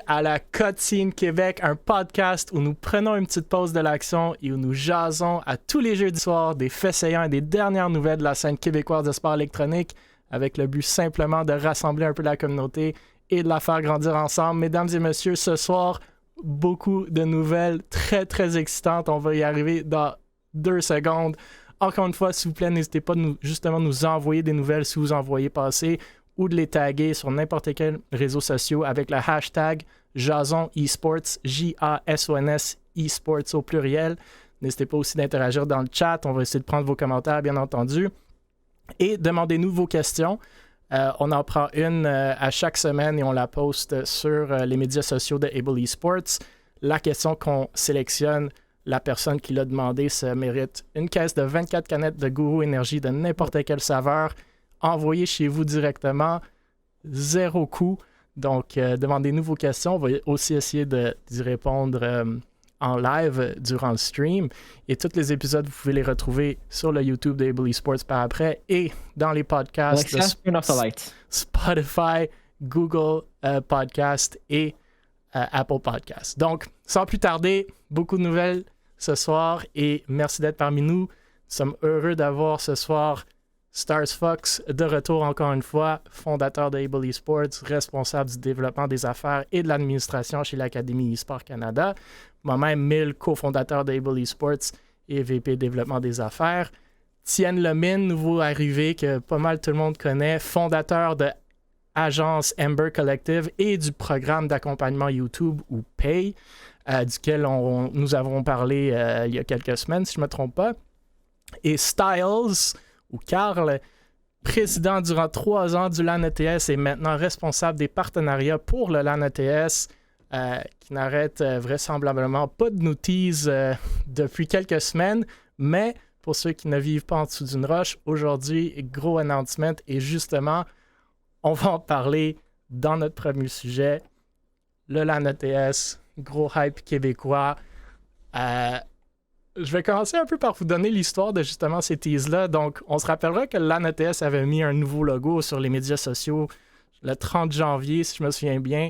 à la Cutscene Québec, un podcast où nous prenons une petite pause de l'action et où nous jasons à tous les jeudis soirs des faits saillants et des dernières nouvelles de la scène québécoise de sport électronique avec le but simplement de rassembler un peu la communauté et de la faire grandir ensemble. Mesdames et messieurs, ce soir, beaucoup de nouvelles très, très excitantes. On va y arriver dans 2 secondes. Encore une fois, s'il vous plaît, n'hésitez pas justement nous envoyer des nouvelles si vous en voyez passer ou de les taguer sur n'importe quel réseau social avec le hashtag Jason Esports, J-A-S-O-N-S, Esports au pluriel. N'hésitez pas aussi d'interagir dans le chat. On va essayer de prendre vos commentaires, bien entendu. Et demandez-nous vos questions. On en prend une à chaque semaine et on la poste sur les médias sociaux de Able Esports. La question qu'on sélectionne, la personne qui l'a demandé se mérite une caisse de 24 canettes de Guru Énergie de n'importe quelle saveur envoyée chez vous directement, 0 coût. Donc, demandez-nous vos questions. On va aussi essayer d'y répondre en live durant le stream. Et tous les épisodes, vous pouvez les retrouver sur le YouTube de Able Esports par après et dans les podcasts de Spotify, Google Podcast et Apple Podcast. Donc, sans plus tarder, beaucoup de nouvelles ce soir et merci d'être parmi nous. Nous sommes heureux d'avoir ce soir Stars Fox de retour encore une fois, fondateur de Able Esports, responsable du développement des affaires et de l'administration chez l'Académie eSport Canada. Moi-même, Mille, cofondateur de Able Esports et VP développement des affaires. Tienne Lemine, nouveau arrivé que pas mal tout le monde connaît, fondateur de agence Ember Collective et du programme d'accompagnement YouTube ou Pay, duquel nous avons parlé il y a quelques semaines, si je ne me trompe pas. Et Styles, ou Carl, président durant 3 ans du LAN ETS et maintenant responsable des partenariats pour le LAN ETS, qui n'arrête vraisemblablement pas de nous tease depuis quelques semaines, mais pour ceux qui ne vivent pas en dessous d'une roche, aujourd'hui, gros announcement et justement, on va en parler dans notre premier sujet, le LAN ETS, gros hype québécois. Je vais commencer un peu par vous donner l'histoire de justement ces teases-là. Donc, on se rappellera que LAN ETS avait mis un nouveau logo sur les médias sociaux le 30 janvier, si je me souviens bien,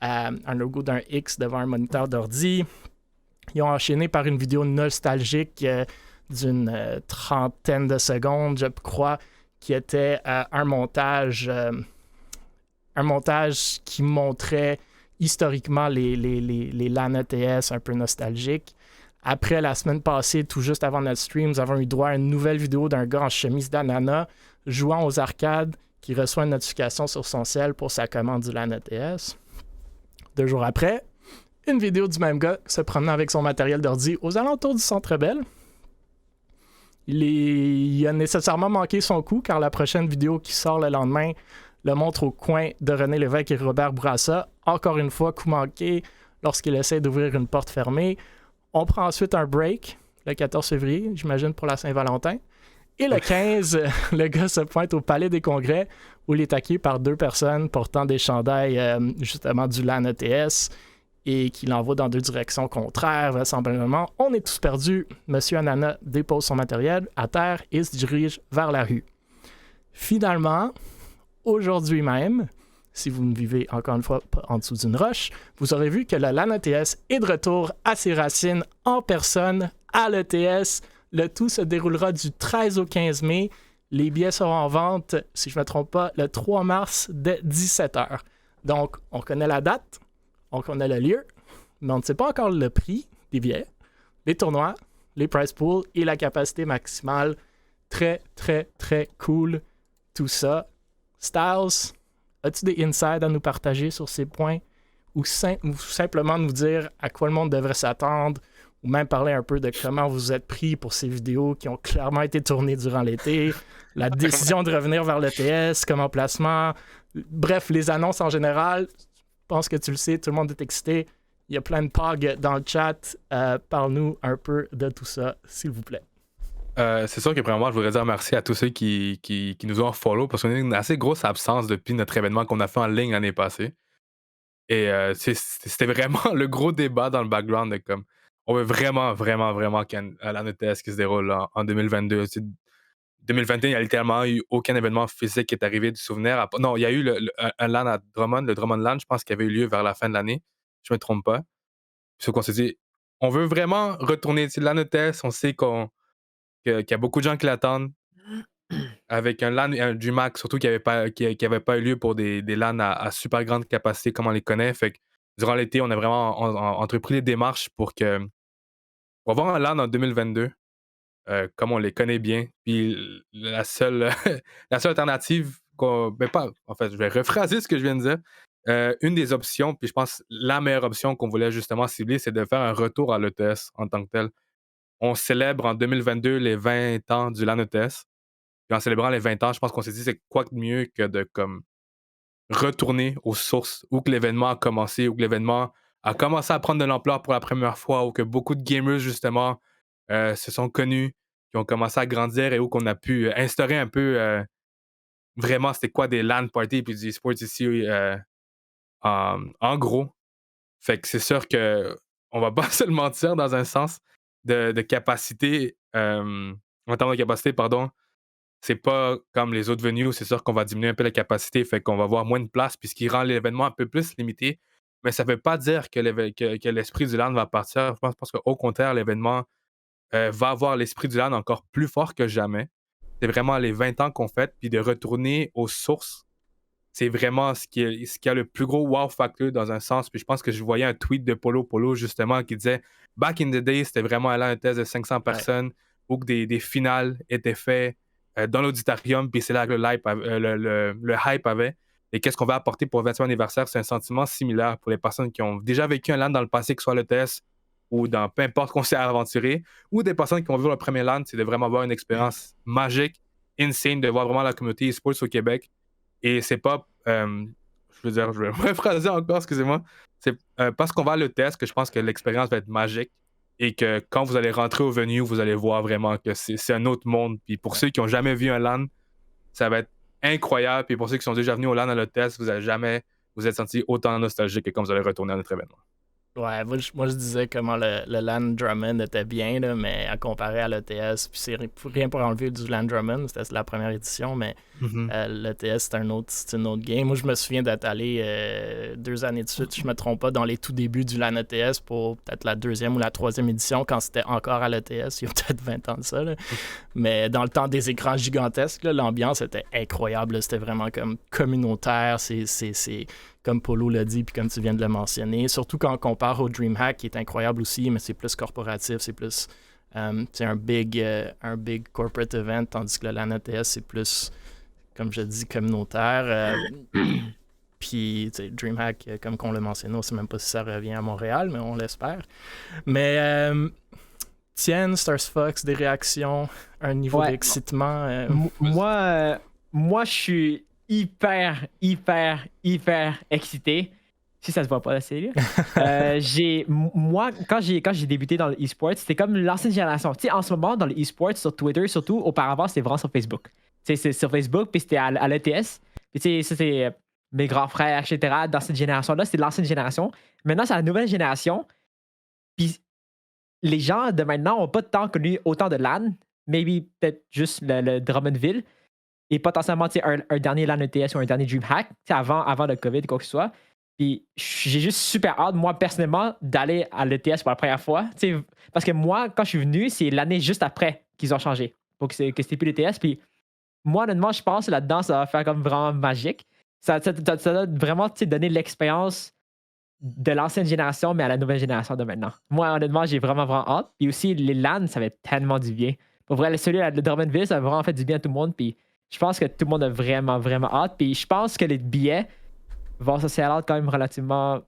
un logo d'un X devant un moniteur d'ordi. Ils ont enchaîné par une vidéo nostalgique d'une 30aine de secondes, je crois, qui était un montage qui montrait historiquement les LAN ETS un peu nostalgiques. Après, la semaine passée, tout juste avant notre stream, nous avons eu droit à une nouvelle vidéo d'un gars en chemise d'ananas jouant aux arcades qui reçoit une notification sur son cell pour sa commande du LAN ETS. 2 jours après, une vidéo du même gars se promenant avec son matériel d'ordi aux alentours du Centre Bell. Il a nécessairement manqué son coup car la prochaine vidéo qui sort le lendemain le montre au coin de René Lévesque et Robert Bourassa. Encore une fois, coup manqué lorsqu'il essaie d'ouvrir une porte fermée. On prend ensuite un break le 14 février, j'imagine pour la Saint-Valentin. Et le 15, le gars se pointe au Palais des Congrès où il est accueilli par 2 personnes portant des chandails justement du LAN ETS et qui l'envoient dans 2 directions contraires, vraisemblablement. On est tous perdus. Monsieur Ananas dépose son matériel à terre et se dirige vers la rue. Finalement, aujourd'hui même, si vous ne vivez encore une fois pas en dessous d'une roche, vous aurez vu que le LAN ETS est de retour à ses racines en personne à l'ETS. Le tout se déroulera du 13 au 15 mai. Les billets seront en vente, si je ne me trompe pas, le 3 mars dès 17h. Donc, on connaît la date, on connaît le lieu, mais on ne sait pas encore le prix des billets, les tournois, les prize pools et la capacité maximale. Très, très, très cool, tout ça. Styles, as-tu des insights à nous partager sur ces points ou simplement nous dire à quoi le monde devrait s'attendre ou même parler un peu de comment vous êtes pris pour ces vidéos qui ont clairement été tournées durant l'été, la décision de revenir vers l'ETS comme emplacement, bref, les annonces en général. Je pense que tu le sais, tout le monde est excité. Il y a plein de pogs dans le chat. Parle-nous un peu de tout ça, s'il vous plaît. C'est sûr que premièrement, je voudrais dire merci à tous ceux qui nous ont follow parce qu'on a eu une assez grosse absence depuis notre événement qu'on a fait en ligne l'année passée. Et c'était vraiment le gros débat dans le background de comme on veut vraiment, vraiment, vraiment qu'un LAN ETS qui se déroule en 2022. 2021, il n'y a littéralement eu aucun événement physique qui est arrivé du souvenir. Non, il y a eu un LAN à Drummond, le Drummond LAN, je pense, qui avait eu lieu vers la fin de l'année. je me trompe pas. Puis qu'on s'est dit, on veut vraiment retourner LAN ETS, on sait qu'il y a beaucoup de gens qui l'attendent. Avec un LAN et un DreamHack, surtout qui avait pas eu lieu pour des LAN à super grande capacité comme on les connaît. Fait que durant l'été, on a vraiment entrepris les démarches pour avoir un LAN en 2022, comme on les connaît bien. Puis la seule, la seule alternative pas, en fait, je vais rephraser ce que je viens de dire. Une des options, puis je pense la meilleure option qu'on voulait justement cibler, c'est de faire un retour à l'ETS en tant que tel. On célèbre en 2022 les 20 ans du LAN ETS. Puis en célébrant les 20 ans, je pense qu'on s'est dit, c'est quoi de mieux que de comme retourner aux sources, où que l'événement a commencé, où que l'événement a commencé à prendre de l'ampleur pour la première fois, où que beaucoup de gamers, justement, se sont connus, qui ont commencé à grandir et où qu'on a pu instaurer un peu vraiment c'était quoi des LAN parties puis du e-sports ici en gros. Fait que c'est sûr que on va pas se le mentir dans un sens de capacité, en termes de capacité, pardon, c'est pas comme les autres venues, c'est sûr qu'on va diminuer un peu la capacité, fait qu'on va avoir moins de place, puis ce qui rend l'événement un peu plus limité. Mais ça veut pas dire que l'esprit du LAN va partir. Je pense qu'au contraire, l'événement va avoir l'esprit du LAN encore plus fort que jamais. C'est vraiment les 20 ans qu'on fait, puis de retourner aux sources, c'est vraiment ce qui a le plus gros wow factor dans un sens. Puis je pense que je voyais un tweet de Polo Polo justement qui disait Back in the day, c'était vraiment aller à un test de 500 personnes où que des finales étaient faites dans l'auditorium, puis c'est là que le hype avait. Et qu'est-ce qu'on va apporter pour le 20e anniversaire? C'est un sentiment similaire pour les personnes qui ont déjà vécu un LAN dans le passé, que ce soit le TS ou dans peu importe qu'on s'est aventuré, ou des personnes qui ont vu le premier LAN, c'est de vraiment avoir une expérience magique, insane, de voir vraiment la communauté e-sports au Québec. Et c'est pas, je veux dire, je vais me rephraser encore, excusez-moi. C'est parce qu'on va à l'ETS que je pense que l'expérience va être magique et que quand vous allez rentrer au venue, vous allez voir vraiment que c'est un autre monde. Puis pour ceux qui n'ont jamais vu un LAN, ça va être incroyable. Puis pour ceux qui sont déjà venus au LAN à l'ETS, vous allez jamais vous êtes senti autant nostalgique que quand vous allez retourner à notre événement. Ouais, moi, je disais comment le LAN Drummond était bien, là, mais à comparer à l'ETS, puis c'est rien pour enlever du LAN Drummond, c'était la première édition, mais l'ETS, c'est une autre game. Moi, je me souviens d'être allé 2 années de suite, je me trompe pas, dans les tout débuts du LAN ETS pour peut-être la 2e ou la 3e édition, quand c'était encore à l'ETS, il y a peut-être 20 ans de ça. Là. Mais dans le temps des écrans gigantesques, là, l'ambiance était incroyable. Là. C'était vraiment comme communautaire, c'est comme Polo l'a dit, puis comme tu viens de le mentionner. Surtout quand on compare au DreamHack, qui est incroyable aussi, mais c'est plus corporatif, c'est plus c'est un big corporate event, tandis que le LAN ETS, c'est plus, comme je dis, communautaire. Puis, DreamHack, comme qu'on l'a mentionné, on ne sait même pas si ça revient à Montréal, mais on l'espère. Mais, Tienne, Stars Fox, des réactions, un niveau d'excitement? Moi, je suis hyper excité. Si ça se voit pas la série. Moi, quand j'ai débuté dans le e-sport, c'était comme l'ancienne génération. Tu sais, en ce moment, dans le e-sport, sur Twitter, surtout, auparavant, c'était vraiment sur Facebook. Tu sais, c'est sur Facebook, puis c'était à l'ETS. Puis tu sais, ça, c'est mes grands frères, etc. Dans cette génération-là, c'est l'ancienne génération. Maintenant, c'est la nouvelle génération. Puis les gens de maintenant n'ont pas tant connu autant de LAN. Maybe peut-être juste le Drummondville. Et potentiellement un dernier LAN ETS ou un dernier DreamHack avant le COVID, quoi que ce soit. Puis j'ai juste super hâte, moi, personnellement, d'aller à l'ETS pour la première fois. Parce que moi, quand je suis venu, c'est l'année juste après qu'ils ont changé. Pour que c'était plus l'ETS. Puis moi, honnêtement, je pense que là-dedans, ça va faire comme vraiment magique. Ça va vraiment donner l'expérience de l'ancienne génération, mais à la nouvelle génération de maintenant. Moi, honnêtement, j'ai vraiment hâte. Puis aussi, les LAN, ça va être tellement du bien. Pour vrai, celui de Drummondville, ça va vraiment faire du bien à tout le monde. Puis je pense que tout le monde a vraiment hâte. Puis je pense que les billets vont se sell out quand même relativement.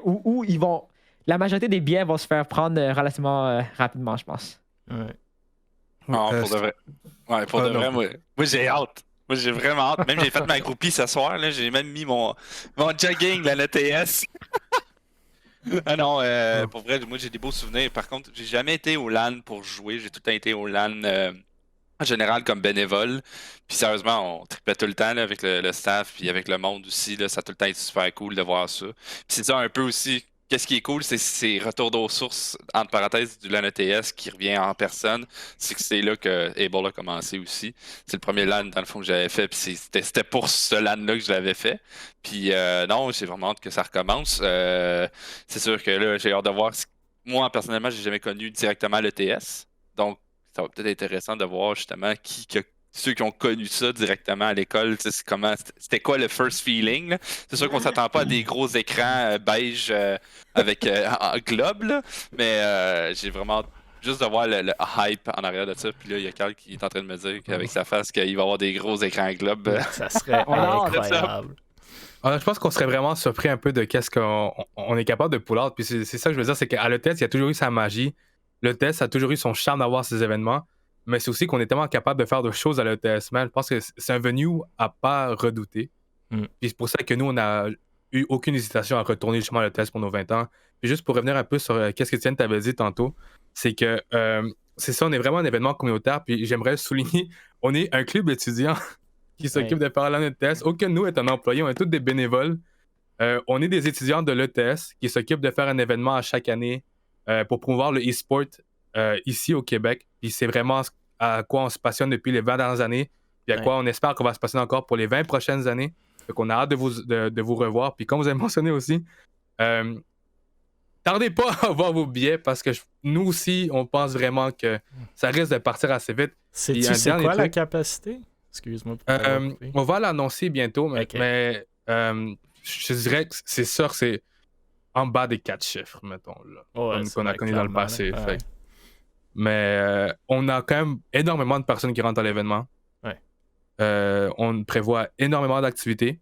Où ils vont. La majorité des billets vont se faire prendre relativement rapidement, je pense. Ouais. Non, pour de vrai. Ouais, pour de vrai, moi j'ai hâte. Moi j'ai vraiment hâte. Même j'ai fait ma groupie ce soir, là, j'ai même mis mon jogging, la NTS. Ah non, pour vrai, moi j'ai des beaux souvenirs. Par contre, j'ai jamais été au LAN pour jouer. J'ai tout le temps été au LAN en général comme bénévole. Puis sérieusement, on tripait tout le temps là, avec le staff puis avec le monde aussi. Là, ça a tout le temps été super cool de voir ça. Puis c'est ça un peu aussi qu'est-ce qui est cool, c'est retour aux sources, entre parenthèses, du LAN ETS qui revient en personne. C'est que c'est là que Able a commencé aussi. C'est le premier LAN, dans le fond, que j'avais fait. Puis c'était pour ce LAN-là que je l'avais fait. Puis non, j'ai vraiment hâte que ça recommence. C'est sûr que là, j'ai hâte de voir. Moi, personnellement, j'ai jamais connu directement l'ETS. Donc, ça va peut-être être intéressant de voir justement ceux qui ont connu ça directement à l'école, c'était quoi le first feeling, là? C'est sûr qu'on s'attend pas à des gros écrans beige avec un globe, là, mais j'ai vraiment hâte juste de voir le hype en arrière de ça. Puis là, il y a Carl qui est en train de me dire qu'avec sa face qu'il va avoir des gros écrans globes. Ça serait incroyable. Alors, je pense qu'on serait vraiment surpris un peu de qu'est-ce qu'on est capable de pull out. Puis c'est ça que je veux dire, c'est qu'à l'ETS, il y a toujours eu sa magie. L'ETS a toujours eu son charme d'avoir ces événements. Mais c'est aussi qu'on est tellement capable de faire de choses à l'ETS, man. Je pense que c'est un venue à pas redouter. Puis c'est pour ça que nous, on n'a eu aucune hésitation à retourner justement à l'ETS pour nos 20 ans. Puis juste pour revenir un peu sur qu'est-ce que Étienne t'avait dit tantôt, c'est que c'est ça, on est vraiment un événement communautaire. Puis j'aimerais souligner, on est un club d'étudiants qui s'occupe de faire l'ETS. Aucun de nous est un employé, on est tous des bénévoles. On est des étudiants de l'ETS qui s'occupent de faire un événement à chaque année pour promouvoir le e-sport ici au Québec. Puis c'est vraiment à quoi on se passionne depuis les 20 dernières années, puis à quoi on espère qu'on va se passionner encore pour les 20 prochaines années. Donc on a hâte de vous revoir. Puis comme vous avez mentionné aussi, tardez pas à avoir vos billets parce que nous aussi, on pense vraiment que ça risque de partir assez vite. C'est quoi la capacité? Excuse-moi. On va l'annoncer bientôt, mais je dirais que c'est sûr, c'est en bas des 4 chiffres, mettons, là, qu'on a connu dans le passé. Ouais. Mais on a quand même énormément de personnes qui rentrent à l'événement. Ouais. On prévoit énormément d'activités.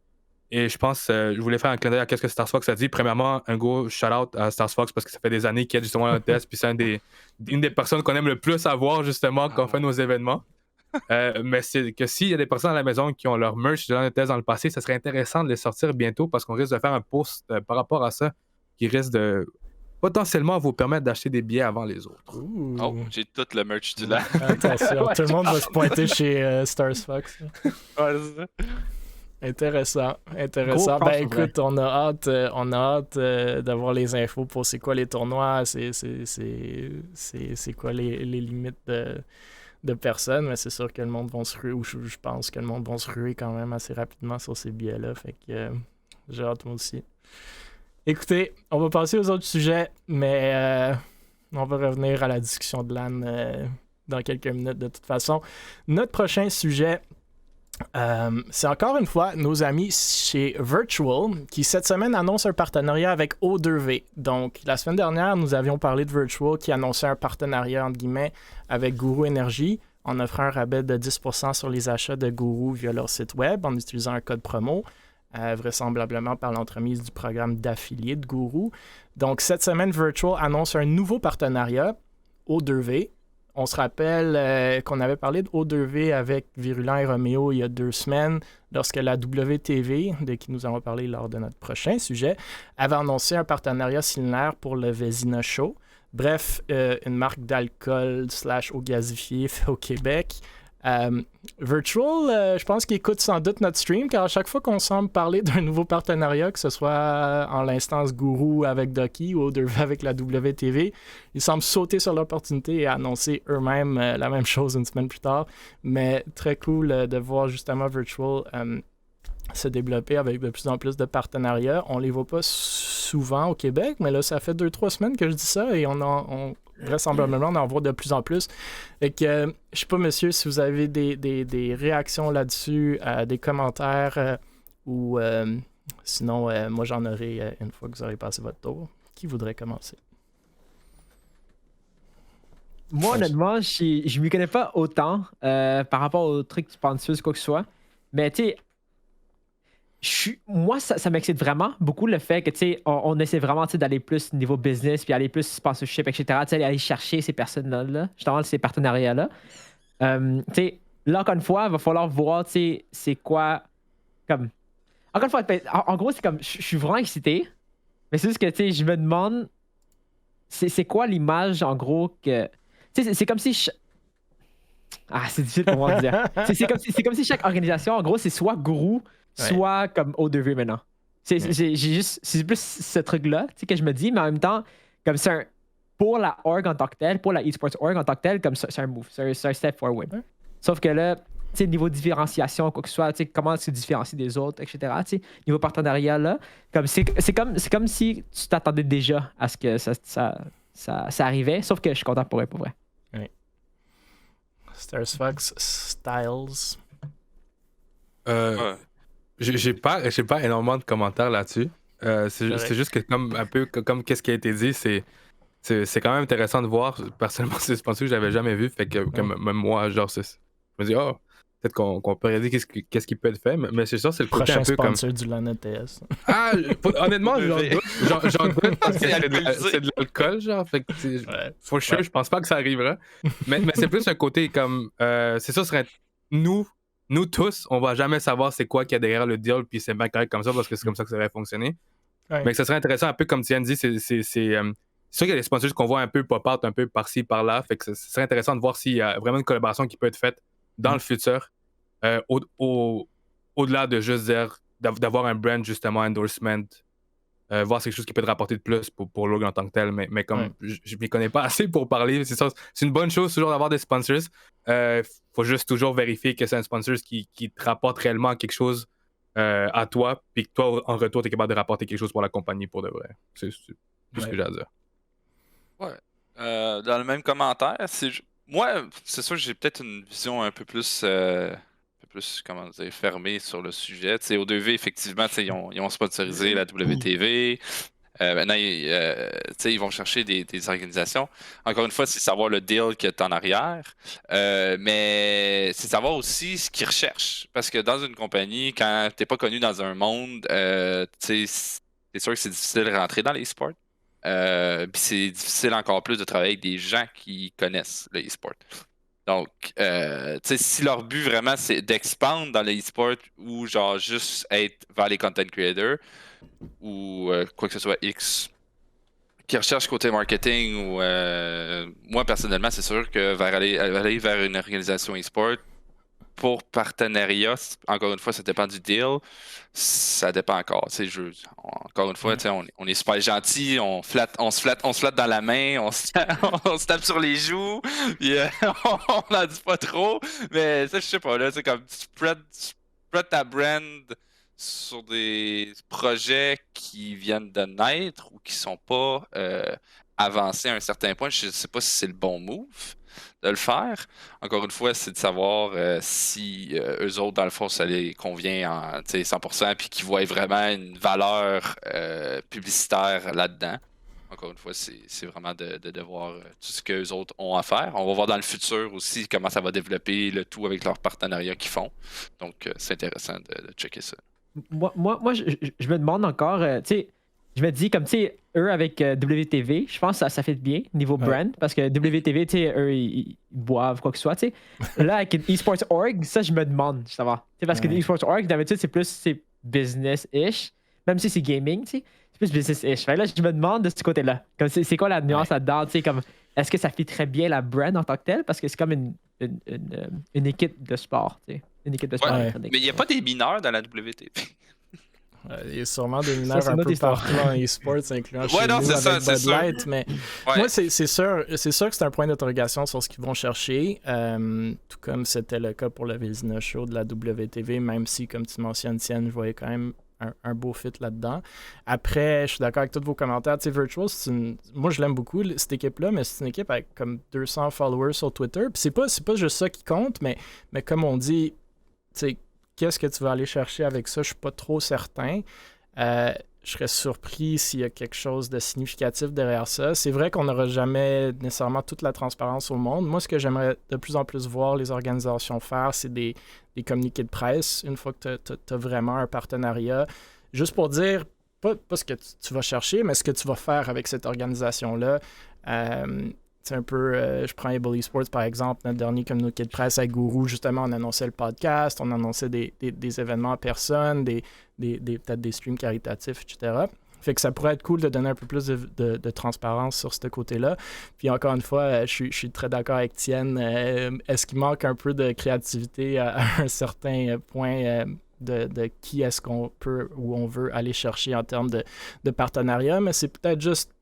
Et je pense, je voulais faire un clin d'œil à ce que Star Fox a dit. Premièrement, un gros shout-out à Star Fox parce que ça fait des années qu'il y a justement un test. Puis c'est une des personnes qu'on aime le plus avoir justement quand on fait nos événements. Mais c'est que s'il y a des personnes à la maison qui ont leur merch de l'un test dans le passé, ça serait intéressant de les sortir bientôt parce qu'on risque de faire un post par rapport à ça qui risque de potentiellement vous permettre d'acheter des billets avant les autres. Ouh. Oh, j'ai tout le merch du LAN. Attention, tout le monde va se pointer chez Star Fox. Ouais, c'est ça. Intéressant. Ben écoute, on a hâte d'avoir les infos pour c'est quoi les tournois, c'est quoi les limites de personnes, mais c'est sûr que le monde va se ruer, ou je pense que le monde va se ruer quand même assez rapidement sur ces billets-là, fait que j'ai hâte moi aussi. Écoutez, on va passer aux autres sujets, mais on va revenir à la discussion de LAN dans quelques minutes de toute façon. Notre prochain sujet, c'est encore une fois nos amis chez Virtual qui cette semaine annoncent un partenariat avec O2V. Donc la semaine dernière, nous avions parlé de Virtual qui annonçait un partenariat entre guillemets avec Guru Energy en offrant un rabais de 10% sur les achats de Guru via leur site web en utilisant un code promo. Vraisemblablement par l'entremise du programme d'affiliés de Guru. Donc, cette semaine, Virtual annonce un nouveau partenariat, O2V. On se rappelle qu'on avait parlé de O2V avec Virulent et Roméo il y a 2 semaines, lorsque la WTV, de qui nous allons parler lors de notre prochain sujet, avait annoncé un partenariat similaire pour le Vézina Show. Bref, une marque d'alcool / eau gazifiée fait au Québec. Virtual, je pense qu'il écoute sans doute notre stream, car à chaque fois qu'on semble parler d'un nouveau partenariat, que ce soit en l'instance Guru avec Ducky ou O2V avec la WTV, ils semblent sauter sur l'opportunité et annoncer eux-mêmes la même chose une semaine plus tard. Mais très cool de voir justement Virtual se développer avec de plus en plus de partenariats. On les voit pas souvent au Québec, mais là, ça fait 2-3 semaines que je dis ça et vraisemblablement, on en voit de plus en plus. Fait que, je sais pas, monsieur, si vous avez des réactions là-dessus, des commentaires, ou sinon, moi, j'en aurai une fois que vous aurez passé votre tour. Qui voudrait commencer? Moi, honnêtement, je ne m'y connais pas autant par rapport aux trucs sponsors, quoi que ce soit. Mais tu sais, moi, ça m'excite vraiment beaucoup le fait que, tu sais, on essaie vraiment d'aller plus niveau business, puis aller plus sponsorship, etc., tu sais, aller chercher ces personnes-là, justement, ces partenariats-là. Tu sais, là, encore une fois, il va falloir voir, tu sais, c'est quoi, comme... Encore une fois, en gros, c'est comme, je suis vraiment excité, mais c'est juste que, tu sais, je me demande, c'est quoi l'image, en gros, que... Tu sais, c'est comme si... c'est difficile pour moi de dire. C'est comme si chaque organisation, en gros, c'est soit Guru, soit comme O2V maintenant. C'est plus ce truc-là que je me dis, mais en même temps, comme c'est pour la org en tant que telle, pour la eSports org en tant que telle, comme c'est un move, c'est un step forward. Ouais. Sauf que là, niveau différenciation, quoi que ce soit, comment se différencier des autres, etc. Niveau partenariat, là, comme c'est comme si tu t'attendais déjà à ce que ça arrivait, sauf que je suis content pour vrai. Oui. Stars Fox, Styles. J'ai pas énormément de commentaires là-dessus. C'est juste que comme un peu comme qu'est-ce qui a été dit, c'est quand même intéressant de voir. Personnellement, c'est ce que j'avais jamais vu, fait que même moi, genre, je me dis peut-être qu'on peut regarder qu'est-ce qui peut être fait, mais c'est sûr, c'est le côté un peu comme... sponsor du LAN ETS. Ah, honnêtement, j'en doute parce que c'est de l'alcool, genre, fait que for sure, je pense pas que ça arrivera. Mais c'est plus un côté comme... c'est ça, serait... Nous tous, on va jamais savoir c'est quoi qu'il y a derrière le deal, puis c'est bien correct comme ça, parce que c'est comme ça que ça va fonctionner. Ouais. Mais que ça serait intéressant, un peu comme Tian dit, c'est sûr qu'il y a des sponsors qu'on voit un peu pop-out, un peu par-ci, par-là, fait que ce serait intéressant de voir s'il y a vraiment une collaboration qui peut être faite dans le futur, au-delà de juste dire d'avoir un brand, justement, endorsement, voir c'est quelque chose qui peut te rapporter de plus pour l'org en tant que tel, mais comme je m'y connais pas assez pour parler, c'est ça, c'est une bonne chose toujours d'avoir des sponsors. Faut juste toujours vérifier que c'est un sponsor qui te rapporte réellement quelque chose à toi, puis que toi, en retour, tu es capable de rapporter quelque chose pour la compagnie pour de vrai. C'est tout ce que j'ai à dire. Ouais. Dans le même commentaire, moi, c'est sûr que j'ai peut-être une vision un peu plus comment dire, fermée sur le sujet. T'sais, O2V, effectivement, ils ont sponsorisé la WTV. Maintenant, ils vont chercher des organisations. Encore une fois, c'est savoir le deal qu'il y a en arrière. Mais c'est savoir aussi ce qu'ils recherchent. Parce que dans une compagnie, quand tu n'es pas connu dans un monde, c'est sûr que c'est difficile de rentrer dans les sports. Puis c'est difficile encore plus de travailler avec des gens qui connaissent le e-sport. Donc, si leur but vraiment c'est d'expandre dans le e-sport ou genre juste être vers les content creators ou quoi que ce soit X qui recherche côté marketing ou moi personnellement c'est sûr que aller vers une organisation e-sport pour partenariat, encore une fois, ça dépend du deal. Ça dépend encore. Encore une fois, on est super gentil, on se flatte dans la main, on se tape sur les joues, puis on n'en dit pas trop. Mais ça, je sais pas, là, c'est comme tu spread ta brand sur des projets qui viennent de naître ou qui sont pas avancés à un certain point. Je sais pas si c'est le bon move de le faire. Encore une fois, c'est de savoir si eux autres, dans le fond, ça les convient en 100% puis qu'ils voient vraiment une valeur publicitaire là-dedans. Encore une fois, c'est vraiment de voir tout ce qu'eux autres ont à faire. On va voir dans le futur aussi comment ça va développer le tout avec leurs partenariats qu'ils font. Donc, c'est intéressant de checker ça. Moi je me demande encore, je me dis, comme, eux avec WTV, je pense que ça fait bien niveau brand, parce que WTV, eux, ils boivent, quoi que ce soit, Là, avec une eSports org, ça, je me demande, justement. Parce que l'eSports org, d'habitude, c'est business-ish, même si c'est gaming, c'est plus business-ish. Là, je me demande de ce côté-là. Comme, c'est quoi la nuance là-dedans, comme, est-ce que ça fait très bien la brand en tant que telle? Parce que c'est comme une équipe de sport, Une équipe de sport. Mais il n'y a pas des mineurs dans la WTV. Il y a sûrement des mineurs un peu partout en e-sports, incluant chez nous avec Bud Light, mais moi, c'est sûr que c'est un point d'interrogation sur ce qu'ils vont chercher, tout comme c'était le cas pour le Vézina Show de la WTV, même si, comme tu mentionnes, Tienne, je voyais quand même un beau fit là-dedans. Après, je suis d'accord avec tous vos commentaires. Virtual, moi, je l'aime beaucoup, cette équipe-là, mais c'est une équipe avec comme 200 followers sur Twitter. Puis c'est pas juste ça qui compte, mais comme on dit, qu'est-ce que tu vas aller chercher avec ça? Je suis pas trop certain. Je serais surpris s'il y a quelque chose de significatif derrière ça. C'est vrai qu'on n'aura jamais nécessairement toute la transparence au monde. Moi, ce que j'aimerais de plus en plus voir les organisations faire, c'est des communiqués de presse une fois que tu as vraiment un partenariat. Juste pour dire, pas ce que tu vas chercher, mais ce que tu vas faire avec cette organisation-là. C'est un peu, je prends Able Esports par exemple, notre dernier communiqué de presse avec Guru, justement, on annonçait le podcast, on annonçait des événements en personne, peut-être des streams caritatifs, etc. Fait que ça pourrait être cool de donner un peu plus de transparence sur ce côté-là. Puis encore une fois, je suis très d'accord avec Tienne. Est-ce qu'il manque un peu de créativité à un certain point de qui est-ce qu'on peut ou on veut aller chercher en termes de partenariat, mais c'est peut-être juste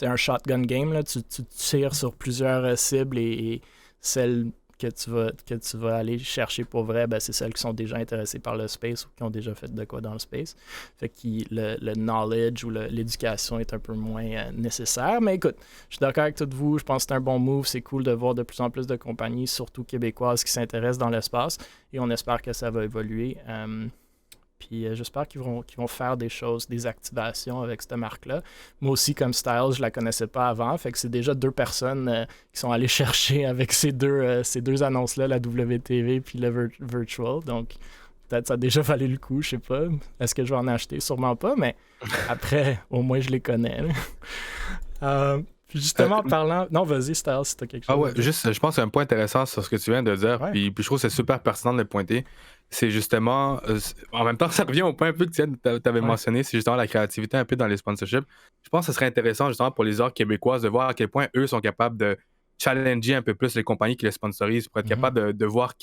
un shotgun game. Là. Tu tires sur plusieurs cibles et celles que tu vas aller chercher pour vrai, ben, c'est celles qui sont déjà intéressées par le space ou qui ont déjà fait de quoi dans le space. Fait que le knowledge ou l'éducation est un peu moins nécessaire. Mais écoute, je suis d'accord avec toutes vous. Je pense que c'est un bon move. C'est cool de voir de plus en plus de compagnies, surtout québécoises, qui s'intéressent dans l'espace. Et on espère que ça va évoluer. Puis j'espère qu'ils vont faire des choses, des activations avec cette marque-là. Moi aussi, comme Styles, je la connaissais pas avant. Fait que c'est déjà 2 personnes qui sont allées chercher avec ces deux annonces-là, la WTV puis le Virtual. Donc, peut-être ça a déjà valu le coup, je sais pas. Est-ce que je vais en acheter? Sûrement pas, mais après, au moins, je les connais. Puis justement, en parlant... Non, vas-y, Styles, si t'as quelque chose. Ah ouais, juste, je pense que c'est un point intéressant sur ce que tu viens de dire, Ouais. puis je trouve que c'est super pertinent de le pointer. C'est justement, en même temps, ça revient au point un peu que tu avais mentionné, c'est justement la créativité un peu dans les sponsorships. Je pense que ce serait intéressant justement pour les orgs québécoises de voir à quel point eux sont capables de challenger un peu plus les compagnies qui les sponsorisent pour être capables de voir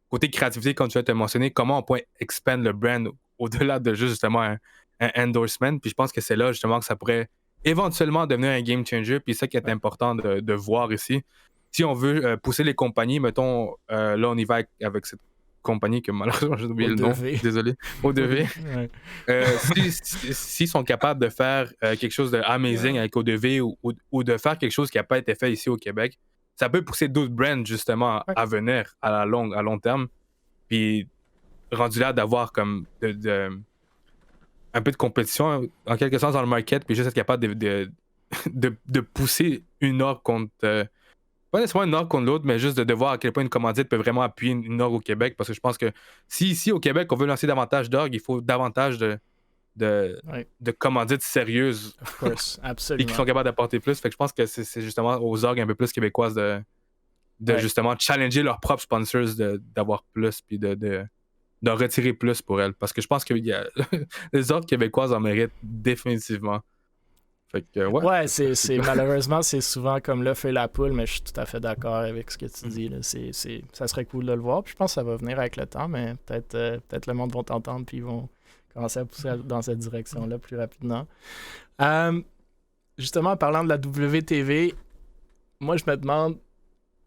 côté créativité, comme tu viens de te mentionner, comment on peut expand le brand au-delà de juste justement un endorsement. Puis je pense que c'est là justement que ça pourrait éventuellement devenir un game changer. Puis ça qui est important de voir ici. Si on veut pousser les compagnies, mettons, là on y va avec cette compagnie que malheureusement j'ai oublié le nom, désolé, O2V. S'ils sont capables de faire quelque chose d'amazing avec O2V ou de faire quelque chose qui n'a pas été fait ici au Québec, ça peut pousser d'autres brands justement à venir à long terme. Puis rendu là d'avoir comme un peu de compétition en quelque sens dans le market, puis juste être capable de pousser une org contre... pas nécessairement une org contre l'autre, mais juste de voir à quel point une commandite peut vraiment appuyer une org au Québec, parce que je pense que si ici au Québec on veut lancer davantage d'org, il faut davantage de commandites sérieuses. Of course, absolument. Et qui sont capables d'apporter plus. Fait que je pense que c'est justement aux orgs un peu plus québécoises de justement challenger leurs propres sponsors d'avoir plus, puis de retirer plus pour elles. Parce que je pense que les orgs québécoises en méritent définitivement. Fait que, ouais, c'est malheureusement, c'est souvent comme l'œuf et la poule, mais je suis tout à fait d'accord avec ce que tu dis. Là. Ça serait cool de le voir. Puis je pense que ça va venir avec le temps, mais peut-être le monde va t'entendre puis ils vont commencer à pousser dans cette direction-là plus rapidement. Justement, en parlant de la WTV, moi, je me demande,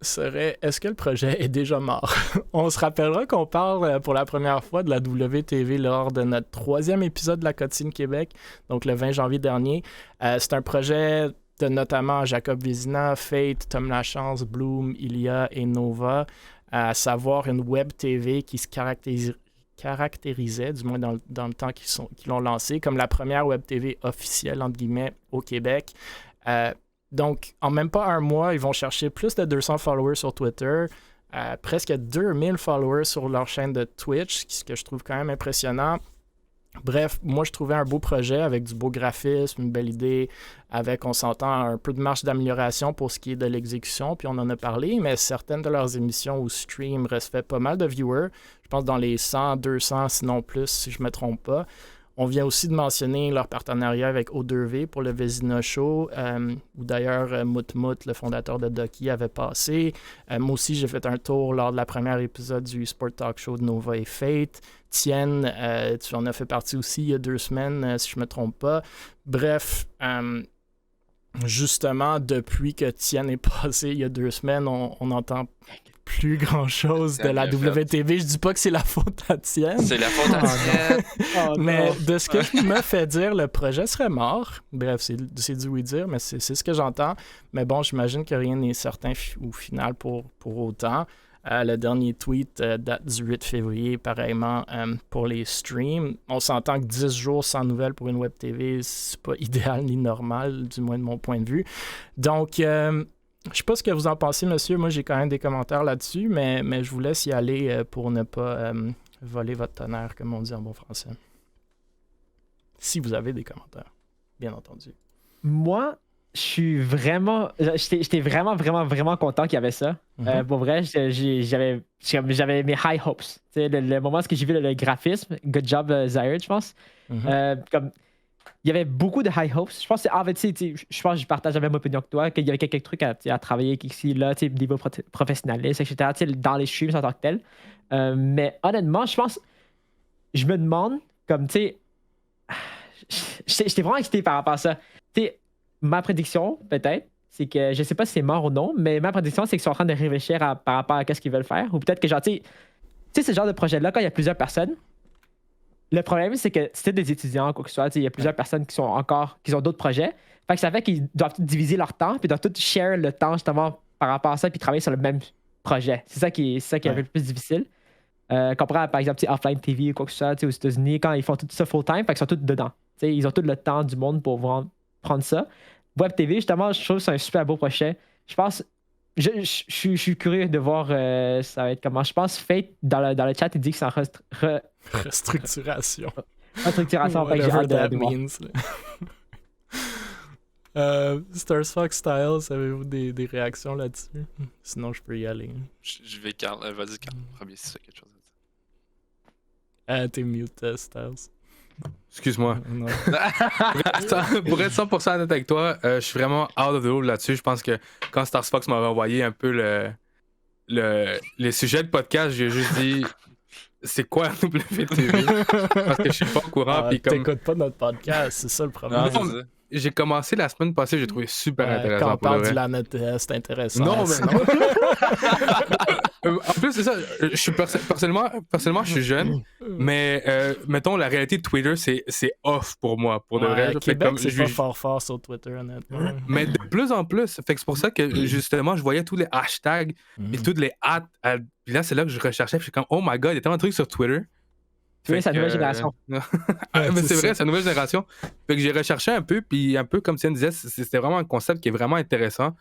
est-ce que le projet est déjà mort? On se rappellera qu'on parle pour la première fois de la WTV lors de notre 3e épisode de la Cotine Québec, donc le 20 janvier dernier. C'est un projet de notamment Jacob Vézina, Fate, Tom Lachance, Bloom, Ilia et Nova, à savoir une web TV qui se caractérisait, du moins dans le temps qu'ils l'ont lancé, comme la première web TV officielle, entre guillemets, au Québec. Donc, en même pas un mois, ils vont chercher plus de 200 followers sur Twitter, presque 2000 followers sur leur chaîne de Twitch, ce que je trouve quand même impressionnant. Bref, moi, je trouvais un beau projet avec du beau graphisme, une belle idée, avec, on s'entend, un peu de marge d'amélioration pour ce qui est de l'exécution, puis on en a parlé, mais certaines de leurs émissions ou streams restaient pas mal de viewers. Je pense dans les 100, 200, sinon plus, si je ne me trompe pas. On vient aussi de mentionner leur partenariat avec O2V pour le Vézina Show, où d'ailleurs Moutmout, le fondateur de Ducky, avait passé. Moi aussi, j'ai fait un tour lors de la première épisode du Sport Talk Show de Nova et Fate. Tienne, tu en as fait partie aussi il y a 2 semaines, si je ne me trompe pas. Bref, justement, depuis que Tienne est passé il y a 2 semaines, on entend plus grand-chose de la WTV. Je dis pas que c'est la faute à Tienne. C'est la faute à Tienne. Mais de ce que je me fais dire, le projet serait mort. Bref, c'est du oui-dire, mais c'est ce que j'entends. Mais bon, j'imagine que rien n'est certain au final pour autant. Le dernier tweet date du 8 février, pareillement, pour les streams. On s'entend que 10 jours sans nouvelles pour une web TV, c'est pas idéal ni normal, du moins de mon point de vue. Donc, je sais pas ce que vous en pensez, monsieur. Moi, j'ai quand même des commentaires là-dessus, mais je vous laisse y aller pour ne pas voler votre tonnerre, comme on dit en bon français. Si vous avez des commentaires, bien entendu. Moi, j'étais vraiment content qu'il y avait ça. Pour vrai, j'avais mes high hopes. Le moment où j'ai vu le graphisme, good job Zaire, je pense. Comme il y avait beaucoup de high hopes. Je pense que je pense que je partage la même opinion que toi, qu'il y avait quelques trucs à travailler ici, là, niveau professionnalisme, etc., dans les streams en tant que tel. Mais honnêtement, je pense je me demande, comme, tu sais, j'étais vraiment excité par rapport à ça. Tu sais, ma prédiction, peut-être, c'est que, je sais pas si c'est mort ou non, mais ma prédiction, c'est qu'ils sont en train de réfléchir par rapport à ce qu'ils veulent faire. Ou peut-être que, genre, tu sais, ce genre de projet-là, quand il y a plusieurs personnes, le problème, c'est que c'était des étudiants, quoi que ce soit, il y a plusieurs personnes qui ont d'autres projets. Fait que ça fait qu'ils doivent tous diviser leur temps, puis doivent tous share le temps, justement, par rapport à ça, puis travailler sur le même projet. C'est ça qui est un peu plus difficile. Comparé à, par exemple, Offline TV ou quoi que ce soit, aux États-Unis, quand ils font tout ça full-time, fait qu'ils sont tous dedans. T'sais, ils ont tout le temps du monde pour vraiment prendre ça. Web TV, justement, je trouve que c'est un super beau projet. Je pense. Je suis curieux de voir ça va être comment. Je pense Fate, dans le chat, il dit que c'est en restructuration. Restructuration, fait que j'ai hâte de voir. Stars Fox Styles, avez-vous des réactions là-dessus? Sinon, je peux y aller. Je vais, Carl. Vas-y, Carl. Premier, si tu as quelque chose à dire. T'es mute, Styles. Excuse-moi. Pour être 100% honnête avec toi, je suis vraiment out of the loop là-dessus. Je pense que quand Stars Fox m'avait envoyé un peu les sujets de podcast, j'ai juste dit c'est quoi WTV? Parce que je suis pas au courant. T'écoutes pas notre podcast, c'est ça le problème. Non, j'ai commencé la semaine passée, j'ai trouvé super intéressant. Quand on parle du LAN ETS, c'est intéressant. Non, mais en plus, c'est ça. Personnellement, je suis jeune, mais mettons, la réalité de Twitter, c'est off pour moi. Pour de vrai. Québec, c'est pas fort sur Twitter, honnêtement. Mais de plus en plus. Fait que c'est pour ça que, justement, je voyais tous les hashtags et toutes les hâtes. Puis là, c'est là que je recherchais. Puis je suis comme, oh my god, il y a tellement de trucs sur Twitter. Oui, c'est la nouvelle génération. Mais c'est vrai, c'est la nouvelle génération. Fait que j'ai recherché un peu, puis un peu comme Tian disait, c'était vraiment un concept qui est vraiment intéressant.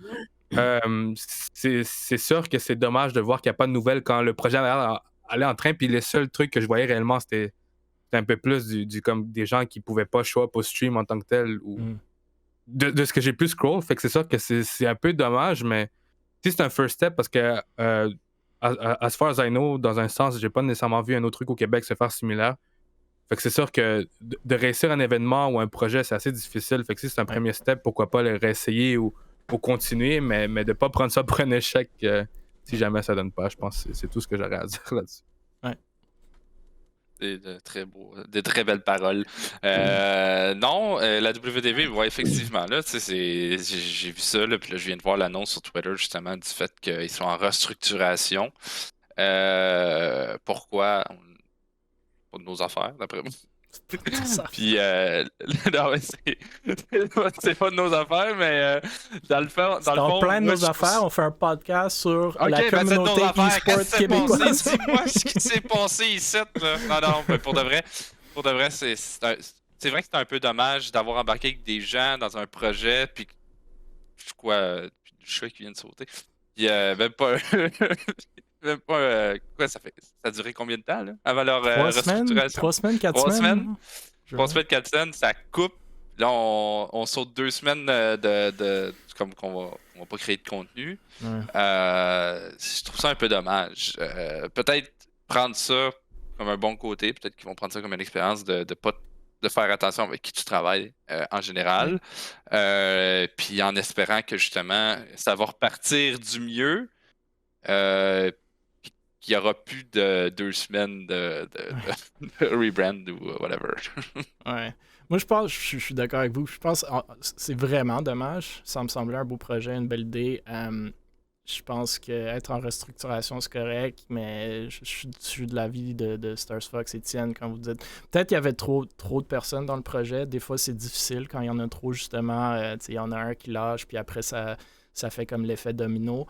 C'est sûr que c'est dommage de voir qu'il n'y a pas de nouvelles quand le projet allait en train, puis les seuls trucs que je voyais réellement, c'était un peu plus comme des gens qui pouvaient pas show up au stream en tant que tel, ou de ce que j'ai pu scroll. Fait que c'est sûr que c'est un peu dommage, mais si c'est un first step, parce que as far as I know, dans un sens, j'ai pas nécessairement vu un autre truc au Québec se faire similaire. Fait que c'est sûr que de réussir un événement ou un projet, c'est assez difficile. Fait que si c'est un premier step, pourquoi pas le réessayer ou continuer, mais de pas prendre ça pour un échec si jamais ça donne pas. Je pense que c'est tout ce que j'aurais à dire là-dessus. De très belles paroles. Non, la WTV, ouais, effectivement, là, j'ai vu ça, là, puis là, je viens de voir l'annonce sur Twitter, justement, du fait qu'ils sont en restructuration. Pourquoi? Pas de nos affaires, d'après moi. Puis, non, c'est pas de nos affaires, mais dans le fond. En plein de nos affaires, on fait un podcast sur la communauté e-sport québécoise. Dis-moi ce qui s'est passé ici. Là. Non, mais pour de vrai, c'est vrai que c'est un peu dommage d'avoir embarqué avec des gens dans un projet, puis du chat qui vient de sauter. Puis, même pas. Quoi, ça a duré combien de temps, là, avant leur restructuration? 3 semaines, 4 semaines. 3 semaines, 4 semaines, ça coupe. Là, on saute 2 semaines comme qu'on va pas créer de contenu. Je trouve ça un peu dommage. Peut-être prendre ça comme un bon côté. Peut-être qu'ils vont prendre ça comme une expérience de faire attention avec qui tu travailles en général. Puis en espérant que, justement, ça va repartir du mieux. Qu'il n'y aura plus de 2 semaines de rebrand ou whatever. Ouais. Moi, je suis d'accord avec vous. Je pense que c'est vraiment dommage. Ça me semblait un beau projet, une belle idée. Je pense qu'être en restructuration, c'est correct, mais je suis de l'avis de Stars Fox, Étienne, quand vous dites... Peut-être qu'il y avait trop de personnes dans le projet. Des fois, c'est difficile quand il y en a trop, justement. Il y en a un qui lâche, puis après, ça fait comme l'effet domino.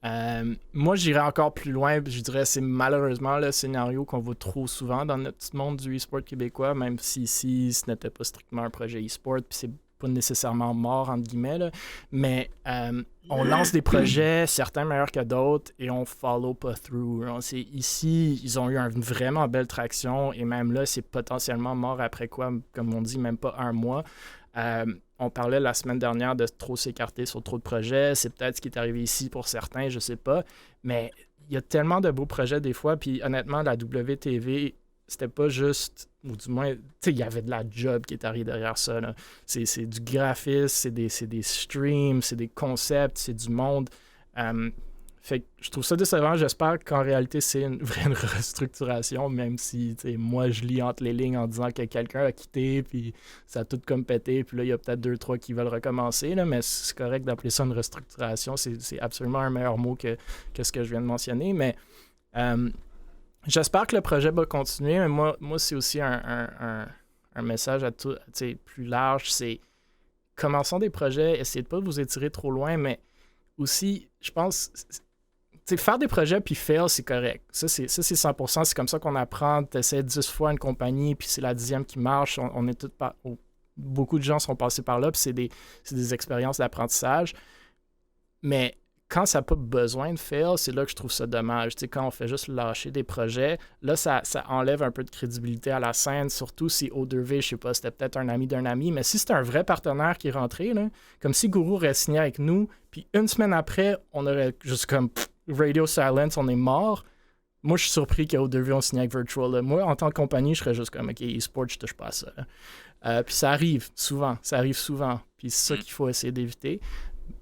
Moi, j'irais encore plus loin. Je dirais c'est malheureusement le scénario qu'on voit trop souvent dans notre petit monde du e-sport québécois, même si ici, ce n'était pas strictement un projet e-sport, puis c'est pas nécessairement mort, entre guillemets, là. Mais on lance des projets, certains meilleurs que d'autres, et on follow pas through. Ici, ils ont eu une vraiment belle traction, et même là, c'est potentiellement mort après quoi, comme on dit, même pas 1 mois. On parlait la semaine dernière de trop s'écarter sur trop de projets. C'est peut-être ce qui est arrivé ici pour certains, je sais pas. Mais il y a tellement de beaux projets des fois. Puis honnêtement, la WTV, c'était pas juste... Ou du moins, tu sais, il y avait de la job qui est arrivée derrière ça. Là. C'est du graphisme, c'est des streams, c'est des concepts, c'est du monde. Fait que je trouve ça décevant. J'espère qu'en réalité, c'est une vraie restructuration, même si moi, je lis entre les lignes en disant que quelqu'un a quitté, puis ça a tout comme pété, puis là, il y a peut-être 2-3 qui veulent recommencer, là, mais c'est correct d'appeler ça une restructuration. C'est absolument un meilleur mot que ce que je viens de mentionner. Mais j'espère que le projet va continuer, mais moi c'est aussi un message à tout, plus large. C'est commençons des projets, essayez de pas vous étirer trop loin, mais aussi, je pense, faire des projets puis fail, c'est correct. Ça, c'est 100%. C'est comme ça qu'on apprend. Tu essaies 10 fois une compagnie, puis c'est la 10e qui marche. On est tous beaucoup de gens sont passés par là, puis c'est des expériences d'apprentissage. Mais quand ça n'a pas besoin de fail, c'est là que je trouve ça dommage. Quand on fait juste lâcher des projets, là, ça enlève un peu de crédibilité à la scène, surtout si O2V, je sais pas, c'était peut-être un ami d'un ami, mais si c'était un vrai partenaire qui est rentré, là, comme si Guru aurait signé avec nous, puis une semaine après, on aurait juste comme Radio Silence, on est mort. Moi, je suis surpris qu'à O2V, on signe avec Virtual. Là. Moi, en tant que compagnie, je serais juste comme, OK, eSport, je touche pas à ça. Puis ça arrive souvent. Puis c'est ça qu'il faut essayer d'éviter.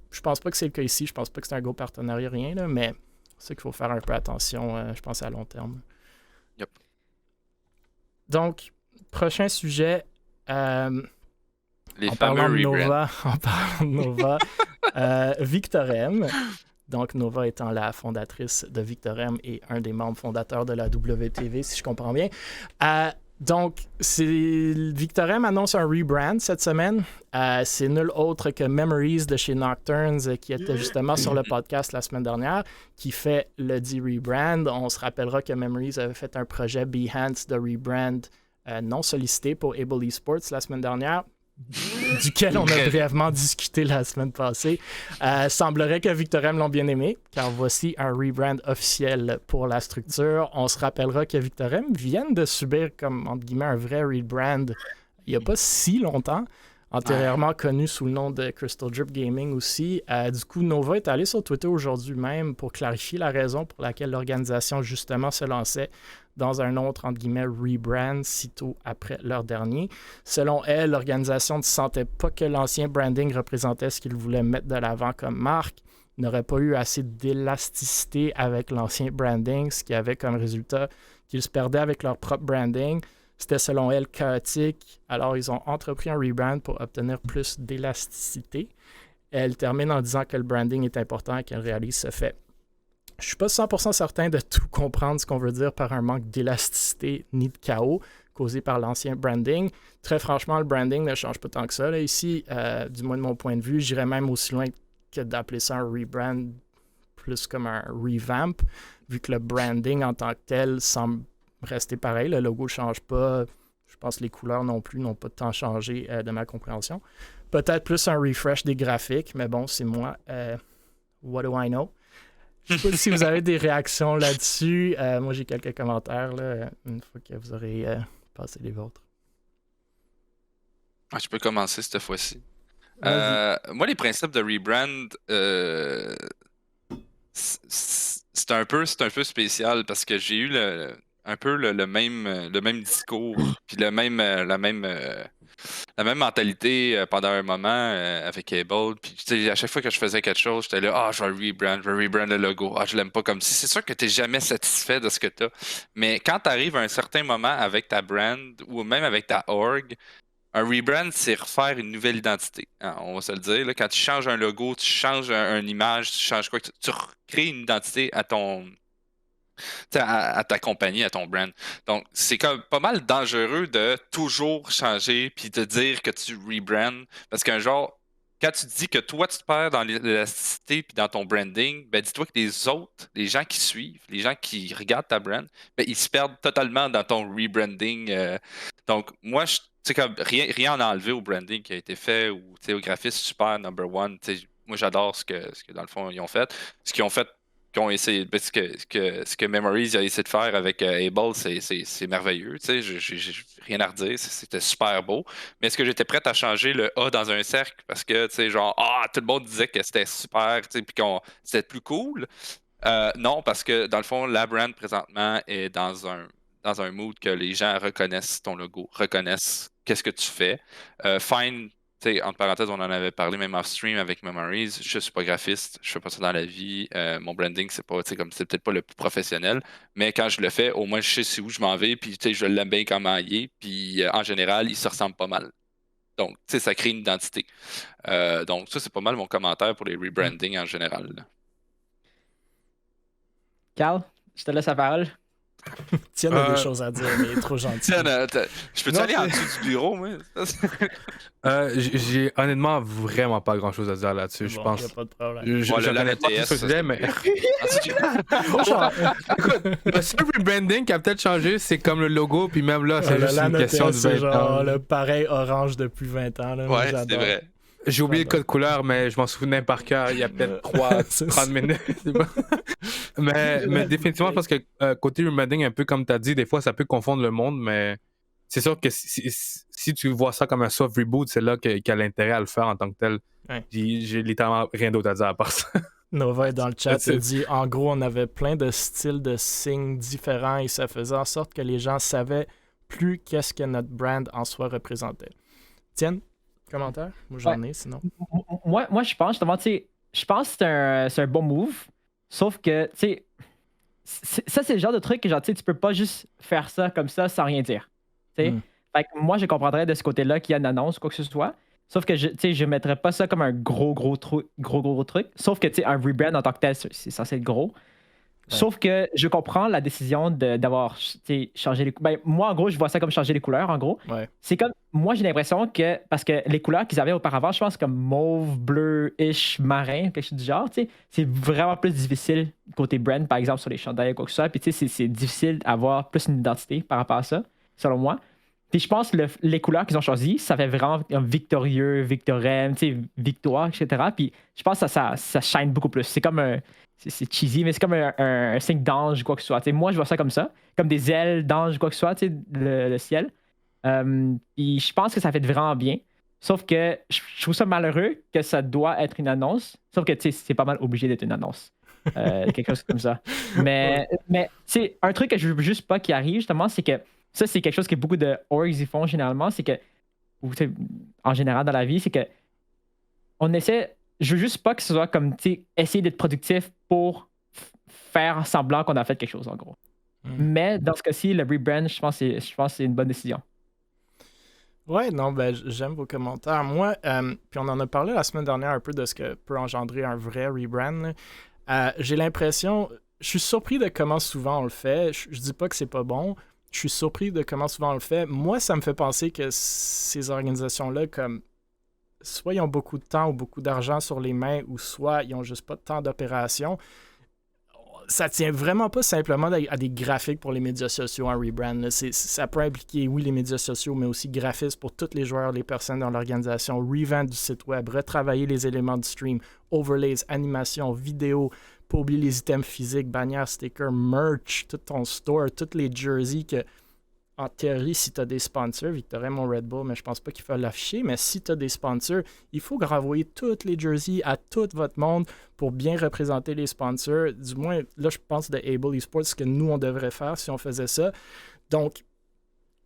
Je pense pas que c'est le cas ici. Je pense pas que c'est un gros partenariat, rien, là, mais c'est ça qu'il faut faire un peu attention, je pense, à long terme. Yep. Donc, prochain sujet. Les en parlant fameux de Nova, Victorem. Donc, Nova étant la fondatrice de Victorem et un des membres fondateurs de la WTV, si je comprends bien. Donc, Victorem annonce un rebrand cette semaine. C'est nul autre que Memories de chez Nocturnes, qui était justement sur le podcast la semaine dernière, qui fait le dit rebrand. On se rappellera que Memories avait fait un projet Behance de rebrand non sollicité pour Able Esports la semaine dernière, duquel on a brièvement discuté la semaine passée. Semblerait que Victorem l'ont bien aimé, car voici un rebrand officiel pour la structure. On se rappellera que Victorem viennent de subir, comme entre guillemets, un vrai rebrand il n'y a pas si longtemps, antérieurement connu sous le nom de Crystal Drip Gaming aussi. Du coup, Nova est allé sur Twitter aujourd'hui même pour clarifier la raison pour laquelle l'organisation justement se lançait dans un autre, entre guillemets, rebrand sitôt après leur dernier. Selon elle, l'organisation ne sentait pas que l'ancien branding représentait ce qu'ils voulaient mettre de l'avant comme marque. Ils n'auraient pas eu assez d'élasticité avec l'ancien branding, ce qui avait comme résultat qu'ils se perdaient avec leur propre branding. C'était selon elle chaotique, alors ils ont entrepris un rebrand pour obtenir plus d'élasticité. Elle termine en disant que le branding est important et qu'elle réalise ce fait. Je ne suis pas 100% certain de tout comprendre ce qu'on veut dire par un manque d'élasticité ni de chaos causé par l'ancien branding. Très franchement, le branding ne change pas tant que ça. Là, ici, du moins de mon point de vue, j'irais même aussi loin que d'appeler ça un rebrand, plus comme un revamp, vu que le branding en tant que tel semble rester pareil. Le logo ne change pas. Je pense que les couleurs non plus n'ont pas tant changé de ma compréhension. Peut-être plus un refresh des graphiques, mais bon, c'est moi. What do I know? Je ne sais pas si vous avez des réactions là-dessus. Moi, j'ai quelques commentaires là, une fois que vous aurez passé les vôtres. Je peux commencer cette fois-ci. Moi, les principes de rebrand, c'est un peu spécial parce que j'ai eu un peu le même discours puis la même mentalité pendant un moment avec Able. Puis à chaque fois que je faisais quelque chose, j'étais là, je vais rebrand le logo. Je l'aime pas comme si. C'est sûr que tu n'es jamais satisfait de ce que tu as. Mais quand tu arrives à un certain moment avec ta brand ou même avec ta org, un rebrand, c'est refaire une nouvelle identité. On va se le dire. Là, quand tu changes un logo, tu changes une image, tu changes quoi, tu recrées une identité à ta compagnie, à ton brand. Donc, c'est comme pas mal dangereux de toujours changer puis de dire que tu rebrand. Parce qu'un genre, quand tu dis que toi, tu te perds dans l'élasticité puis dans ton branding, ben dis-toi que les autres, les gens qui suivent, les gens qui regardent ta brand, ben, ils se perdent totalement dans ton rebranding. Donc, moi, tu sais, comme rien en enlever au branding qui a été fait ou au graphisme super number one. Moi, j'adore ce que, dans le fond, ils ont fait. Ce qu'ils ont fait, ont essayé, ce que Memories a essayé de faire avec Able, c'est merveilleux. J'ai rien à redire. C'était super beau. Mais est-ce que j'étais prêt à changer le A dans un cercle parce que, tout le monde disait que c'était super, puis que c'était plus cool? Non, parce que dans le fond, la brand présentement est dans un mood que les gens reconnaissent ton logo, reconnaissent qu'est-ce que tu fais. Fine Tu sais, entre parenthèses, on en avait parlé même off-stream avec Memories. Je suis pas graphiste, je fais pas ça dans la vie. Mon branding, c'est pas, tu sais, comme c'est peut-être pas le plus professionnel, mais quand je le fais, au moins je sais où je m'en vais, puis tu sais, je l'aime bien comment il est, puis en général, il se ressemble pas mal. Donc, tu sais, ça crée une identité. Donc, ça, c'est pas mal mon commentaire pour les rebrandings en général. Là. Carl, je te laisse la parole. Tiens, a des choses à dire, mais il est trop gentil. Tiens, je peux-tu aller en dessous du bureau, moi? J'ai honnêtement vraiment pas grand-chose à dire là-dessus, je pense. Y a pas de problème. Je connais pas tout ce sujet, mais... Écoute, le seul rebranding qui a peut-être changé, c'est comme le logo, puis même là, c'est juste une question de 20 c'est genre ans. le pareil orange depuis 20 ans. Là, ouais, c'est vrai. J'ai oublié le code couleur, mais je m'en souvenais par cœur il y a peut-être 30 minutes. mais définitivement, parce que côté rebranding, un peu comme tu as dit, des fois, ça peut confondre le monde, mais c'est sûr que si tu vois ça comme un soft reboot, c'est là qu'il y a l'intérêt à le faire en tant que tel. Ouais. J'ai littéralement rien d'autre à dire à part ça. Nova est dans le chat, il dit en gros, on avait plein de styles de signes différents et ça faisait en sorte que les gens savaient plus qu'est-ce que notre brand en soi représentait. Tiens, commentaire? Moi, j'en ai, sinon. Moi, je pense, justement, tu sais, je pense que c'est un bon move, sauf que, tu sais, ça, c'est le genre de truc que, genre, tu sais, tu peux pas juste faire ça comme ça sans rien dire. Tu sais? Fait que moi, je comprendrais de ce côté-là qu'il y a une annonce ou quoi que ce soit. Sauf que je mettrais pas ça comme un gros truc. Sauf que, tu sais, un rebrand en tant que tel, c'est censé être gros. Ouais. Sauf que je comprends la décision d'avoir changé les couleurs. Ben, moi, en gros, je vois ça comme changer les couleurs, en gros. Ouais. C'est comme, moi, j'ai l'impression que, parce que les couleurs qu'ils avaient auparavant, je pense comme mauve, bleu-ish, marin, quelque chose du genre, tu sais, c'est vraiment plus difficile côté brand, par exemple, sur les chandails ou quoi que ce soit. Puis, tu sais, c'est difficile d'avoir plus une identité par rapport à ça, selon moi. Puis je pense que les couleurs qu'ils ont choisies, ça fait vraiment un victorieux, victorem, tu sais, victoire, etc. Puis je pense que ça shine beaucoup plus. C'est comme un... C'est cheesy, mais c'est comme un signe d'ange, quoi que ce soit. T'sais, moi, je vois ça comme ça. Comme des ailes d'ange, quoi que ce soit, le ciel. Puis je pense que ça fait vraiment bien. Sauf que je trouve ça malheureux que ça doit être une annonce. Sauf que c'est pas mal obligé d'être une annonce. Quelque chose comme ça. Mais un truc que je veux juste pas qu'il arrive, justement, c'est que ça, c'est quelque chose que beaucoup de orgs y font généralement. C'est que, ou en général dans la vie, c'est que on essaie. Je veux juste pas que ce soit comme, essayer d'être productif pour faire semblant qu'on a fait quelque chose, en gros. Mais dans ce cas-ci, le rebrand, je pense que c'est une bonne décision. Ouais, non, ben j'aime vos commentaires. Moi, puis on en a parlé la semaine dernière un peu de ce que peut engendrer un vrai rebrand. J'ai l'impression, je suis surpris de comment souvent on le fait. Je dis pas que c'est pas bon. Je suis surpris de comment souvent on le fait. Moi, ça me fait penser que ces organisations-là, comme soit ils ont beaucoup de temps ou beaucoup d'argent sur les mains, ou soit ils ont juste pas de temps d'opération. Ça tient vraiment pas simplement à des graphiques pour les médias sociaux en rebrand. Ça peut impliquer, oui, les médias sociaux, mais aussi graphisme pour tous les joueurs, les personnes dans l'organisation, revamp du site web, retravailler les éléments du stream, overlays, animations, vidéos, pas oublier les items physiques, bannières, stickers, merch, tout ton store, toutes les jerseys que, en théorie, si tu as des sponsors, vu que tu aurais mon Red Bull, mais je pense pas qu'il faut l'afficher, mais si tu as des sponsors, il faut renvoyer toutes les jerseys à tout votre monde pour bien représenter les sponsors. Du moins, là, je pense de Able Esports, ce que nous, on devrait faire si on faisait ça. Donc,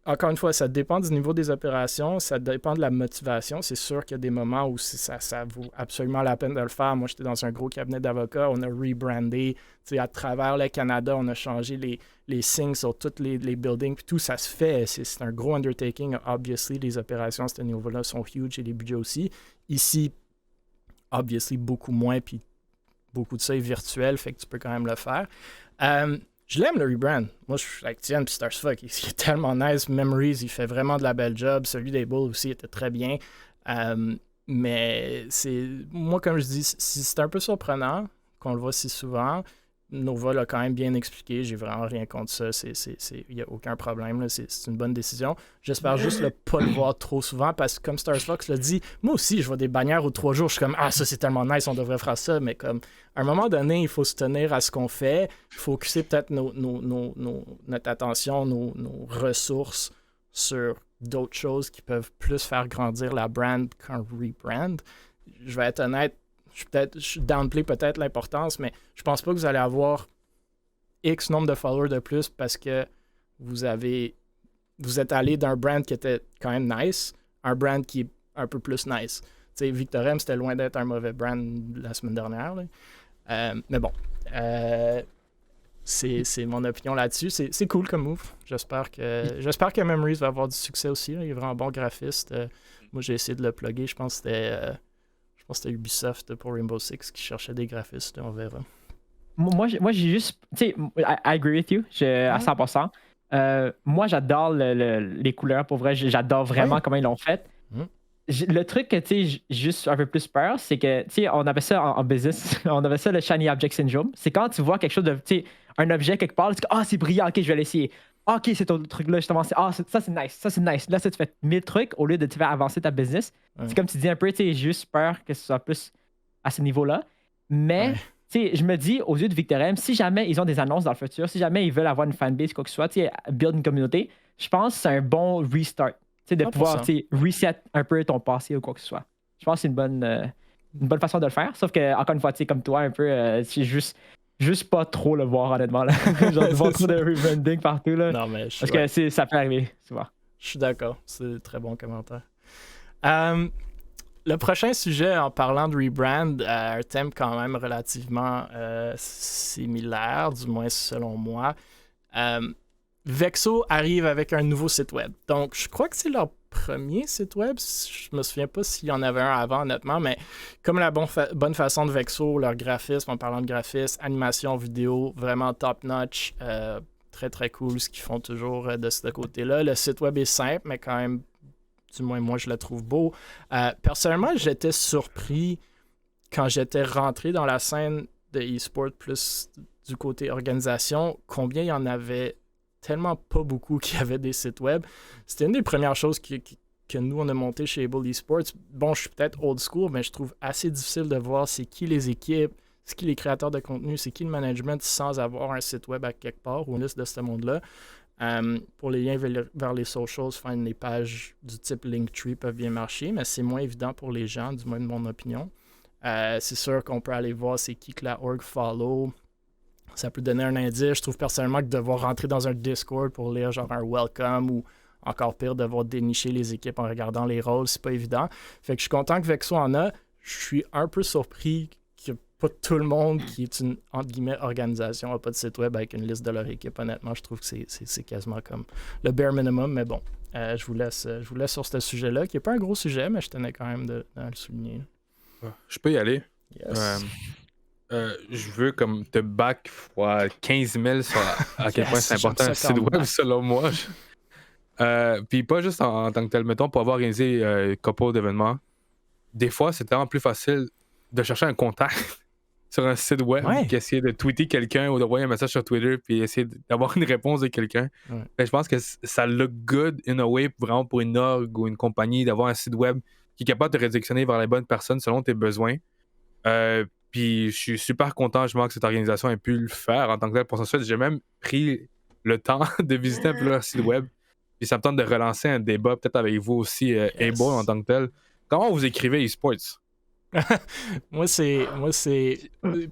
encore une fois, ça dépend du niveau des opérations, ça dépend de la motivation. C'est sûr qu'il y a des moments où ça vaut absolument la peine de le faire. Moi, j'étais dans un gros cabinet d'avocats, on a rebrandé, à travers le Canada, on a changé les signes sur tous les buildings, puis tout ça se fait. C'est un gros undertaking. Obviously, les opérations à ce niveau-là sont huge et les budgets aussi. Ici, obviously, beaucoup moins, puis beaucoup de ça est virtuel, fait que tu peux quand même le faire. Je l'aime, le rebrand. Moi, je suis avec Tian puis Starsfuck. Il est tellement nice. Memories, il fait vraiment de la belle job. Celui des Bulls aussi était très bien. Mais moi, comme je dis, c'est un peu surprenant qu'on le voit si souvent. Nova l'a quand même bien expliqué. J'ai vraiment rien contre ça. Il n'y a aucun problème. Là. C'est une bonne décision. J'espère juste ne pas le voir trop souvent parce que, comme Starsfox l'a dit, moi aussi, je vois des bannières aux 3 jours. Je suis comme, ça, c'est tellement nice, on devrait faire ça. Mais comme, à un moment donné, il faut se tenir à ce qu'on fait. Il faut focuser peut-être notre attention, nos ressources sur d'autres choses qui peuvent plus faire grandir la brand qu'un rebrand. Je vais être honnête. Je downplay peut-être l'importance, mais je pense pas que vous allez avoir X nombre de followers de plus parce que vous êtes allé d'un brand qui était quand même nice, un brand qui est un peu plus nice. Tu sais, Victorem, c'était loin d'être un mauvais brand la semaine dernière. Mais bon, c'est mon opinion là-dessus. C'est cool comme move. J'espère que Memories va avoir du succès aussi. Là. Il est vraiment bon graphiste. Moi, j'ai essayé de le plugger. Je pense que c'était Ubisoft pour Rainbow Six qui cherchait des graphistes. On verra. Moi, j'ai juste. Tu sais, I agree with you à 100%. Moi, j'adore les couleurs. Pour vrai, j'adore vraiment comment ils l'ont fait. Le truc que, tu sais, juste un peu plus peur, c'est que, tu sais, on avait ça en business. On avait ça, le Shiny Object Syndrome. C'est quand tu vois quelque chose de, tu sais, un objet quelque part, tu dis, c'est brillant, ok, je vais l'essayer. Ok, c'est ton truc-là, justement. Ça, c'est nice. Ça, c'est nice. Là, ça, tu fais 1000 trucs au lieu de te faire avancer ta business. C'est comme tu dis un peu, tu sais, juste peur que ce soit plus à ce niveau-là. Mais, tu sais, je me dis, aux yeux de Victorem, si jamais ils ont des annonces dans le futur, si jamais ils veulent avoir une fanbase, quoi que ce soit, tu sais, build une communauté, je pense que c'est un bon restart. De 100%. Pouvoir reset un peu ton passé ou quoi que ce soit. Je pense que c'est une bonne façon de le faire. Sauf que, encore une fois, comme toi, un peu, c'est juste pas trop le voir, honnêtement. Là. Genre, de voir trop de rebranding partout. Là. Non, mais parce que ça peut arriver, souvent. Je suis d'accord. C'est un très bon commentaire. Le prochain sujet, en parlant de rebrand, un thème quand même relativement similaire, du moins selon moi. Vexo arrive avec un nouveau site web. Donc, je crois que c'est leur premier site web. Je me souviens pas s'il y en avait un avant, honnêtement, mais comme la bonne façon de Vexo, leur graphisme, en parlant de graphisme, animation, vidéo, vraiment top-notch, très, très cool ce qu'ils font toujours de ce côté-là. Le site web est simple, mais quand même, du moins, moi, je le trouve beau. Personnellement, j'étais surpris quand j'étais rentré dans la scène de e-sport plus du côté organisation, combien il y en avait tellement pas beaucoup qui avaient des sites web. C'était une des premières choses que nous, on a monté chez Able Esports. Bon, je suis peut-être old school, mais je trouve assez difficile de voir c'est qui les équipes, c'est qui les créateurs de contenu, c'est qui le management sans avoir un site web à quelque part ou une liste de ce monde-là. Pour les liens vers les socials, faire les pages du type Linktree peuvent bien marcher, mais c'est moins évident pour les gens, du moins de mon opinion. C'est sûr qu'on peut aller voir c'est qui que la org follow. Ça peut donner un indice. Je trouve personnellement que devoir rentrer dans un Discord pour lire genre un welcome ou encore pire, devoir dénicher les équipes en regardant les rôles, c'est pas évident. Fait que je suis content que Vexo en a. Je suis un peu surpris que pas tout le monde qui est une, entre guillemets, organisation n'a pas de site web avec une liste de leur équipe. Honnêtement, je trouve que c'est quasiment comme le bare minimum. Mais bon, je vous laisse sur ce sujet-là, qui n'est pas un gros sujet, mais je tenais quand même de le souligner. Je peux y aller. Yes. Je veux comme te back fois 15 000 sur à quel point c'est important un site web, selon moi. Puis pas juste en tant que tel, mettons, pour avoir organisé un couple d'événements, des fois, c'est tellement plus facile de chercher un contact sur un site web qu'essayer de tweeter quelqu'un ou d'envoyer un message sur Twitter puis essayer d'avoir une réponse de quelqu'un. Je pense que ça look good in a way, vraiment pour une org ou une compagnie, d'avoir un site web qui est capable de redirectionner vers les bonnes personnes selon tes besoins. Puis je suis super content justement que cette organisation ait pu le faire en tant que tel. Pour ça, j'ai même pris le temps de visiter un peu leur site web. Puis ça me tente de relancer un débat peut-être avec vous aussi, Able en tant que tel. Comment vous écrivez eSports? Moi, c'est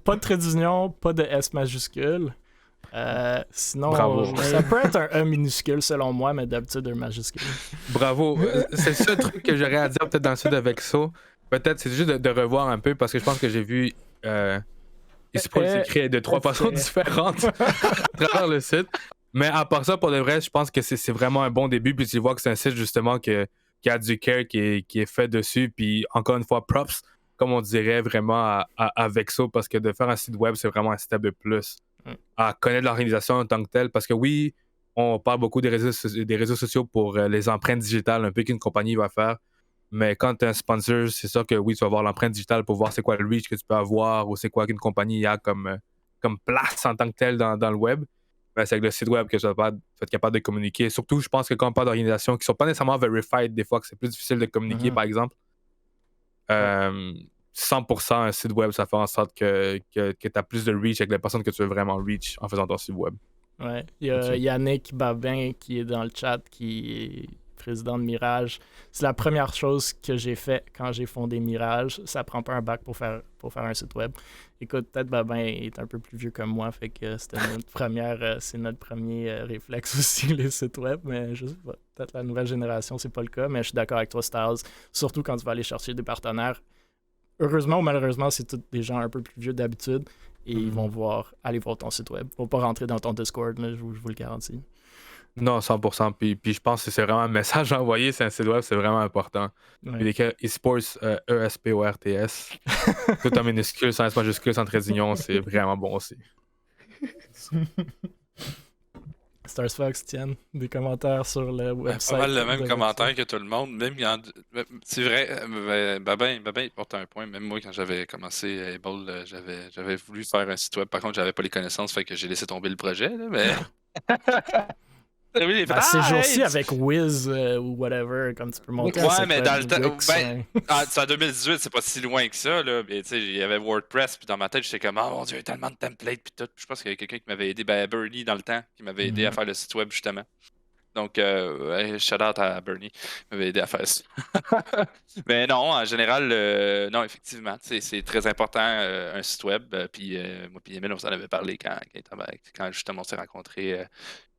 pas de trait d'union, pas de S majuscule. Sinon, bravo. Ça peut être un E minuscule selon moi, mais d'habitude un majuscule. Bravo. C'est ça le truc que j'aurais à dire peut-être dans le site de Vexo. Peut-être c'est juste de revoir un peu parce que je pense que j'ai vu eSports écrit de 3 façons différentes à travers le site. Mais à part ça, pour de vrai, je pense que c'est vraiment un bon début. Puis tu vois que c'est un site justement qui a du care qui est fait dessus. Puis encore une fois, props, comme on dirait vraiment à Vexo, parce que de faire un site web, c'est vraiment un step de plus à connaître l'organisation en tant que telle. Parce que oui, on parle beaucoup des réseaux sociaux pour les empreintes digitales, un peu qu'une compagnie va faire. Mais quand tu es un sponsor, c'est sûr que oui, tu vas avoir l'empreinte digitale pour voir c'est quoi le reach que tu peux avoir ou c'est quoi qu'une compagnie a comme place en tant que telle dans le web. Ben, c'est avec le site web que tu vas être capable de communiquer. Surtout, je pense que quand on parle d'organisations qui ne sont pas nécessairement verified, des fois que c'est plus difficile de communiquer, par exemple. 100% un site web, ça fait en sorte que tu as plus de reach avec les personnes que tu veux vraiment reach en faisant ton site web. Ouais. Il y a Yannick Babin qui est dans le chat qui président de Mirage. C'est la première chose que j'ai fait quand j'ai fondé Mirage. Ça prend pas un bac pour faire un site web. Écoute, peut-être Babin est un peu plus vieux que moi, fait que c'était c'est notre premier réflexe aussi, les sites web, mais je sais pas. Peut-être la nouvelle génération, c'est pas le cas, mais je suis d'accord avec toi, Styles. Surtout quand tu vas aller chercher des partenaires. Heureusement ou malheureusement, c'est tous des gens un peu plus vieux d'habitude et ils vont aller voir ton site web. Ils vont pas rentrer dans ton Discord, là, je vous le garantis. Non, 100%. Puis je pense que c'est vraiment un message à envoyer sur un site web, c'est vraiment important. Ouais. Puis l'écrire eSports, E-S-P-O-R-T-S, tout en minuscule, sans S majuscule, sans trait d'union, c'est vraiment bon aussi. Stars Fox, tiens, des commentaires sur le website. Pas mal le même commentaire que tout le monde. Même c'est vrai, Babin, il porte un point. Même moi, quand j'avais commencé Able, j'avais voulu faire un site web. Par contre, j'avais pas les connaissances, fait que j'ai laissé tomber le projet. Là, mais... oui, ces jours-ci, avec Wiz ou whatever, comme tu peux montrer. Ouais, mais dans le temps. C'est en 2018, c'est pas si loin que ça. Là. Mais, il y avait WordPress, puis dans ma tête, j'étais comme, oh mon Dieu, il y a tellement de templates, puis tout. Je pense qu'il y avait quelqu'un qui m'avait aidé, Bernie, dans le temps, qui m'avait aidé à faire le site web, justement. Donc, shout out à Bernie, il m'avait aidé à faire ça. Mais non, en général, non, effectivement, c'est très important, un site web. Puis moi, puis Emile, on s'en avait parlé quand justement on s'est rencontrés.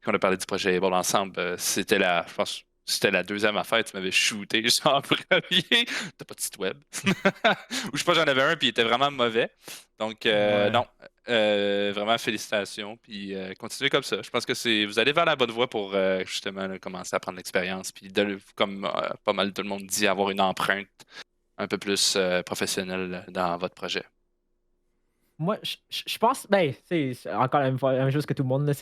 Quand on a parlé du projet Able ensemble, c'était je pense que c'était la deuxième affaire, tu m'avais shooté juste en premier. T'as pas de site web. Ou je sais pas, j'en avais un, puis il était vraiment mauvais. Donc, non, vraiment félicitations, puis continuez comme ça. Je pense que vous allez vers la bonne voie pour justement commencer à prendre l'expérience, puis comme pas mal tout le monde dit, avoir une empreinte un peu plus professionnelle dans votre projet. Moi, je pense, c'est encore la même chose que tout le monde. Là,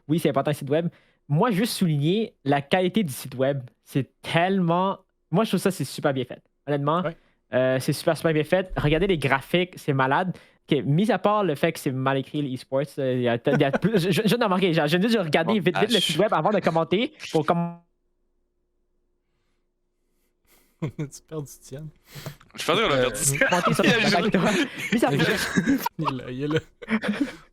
oui, c'est important le site web. Moi, juste souligner la qualité du site web. C'est tellement. Moi, je trouve ça, c'est super bien fait. Honnêtement, c'est super bien fait. Regardez les graphiques, c'est malade. OK, mis à part le fait que c'est mal écrit, l'e-sports, je viens de remarquer, j'ai juste regardé vite le site web avant de commenter pour Tu perds du tien. Je pense qu'on a perdu. Il est là.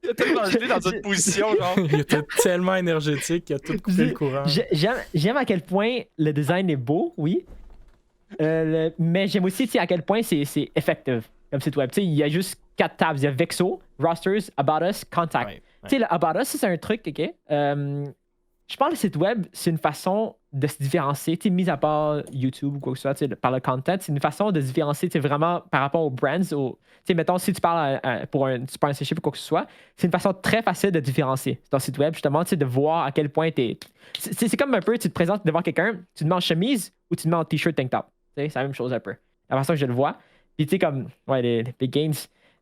Il a tellement jeté dans une position, genre. Il était tellement énergétique qu'il a tout coupé le courant. J'aime à quel point le design est beau, oui. Mais j'aime aussi à quel point c'est effective comme site web. Il y a juste 4 tabs. Il y a Vexo, Rosters, About Us, Contact. Ouais. Le About Us, c'est un truc, OK? Je pense que le site web, c'est une façon de se différencier, mis à part YouTube ou quoi que ce soit, par le content, c'est une façon de se différencier vraiment par rapport aux brands. Mettons, si tu parles pour un sponsorship ou quoi que ce soit, c'est une façon très facile de différencier ton site web, justement, de voir à quel point tu es. C'est comme un peu, tu te présentes devant quelqu'un, tu te mets en chemise ou tu te mets en t-shirt tank top. C'est la même chose un peu. La façon que je le vois. Puis, tu sais, comme, les gains.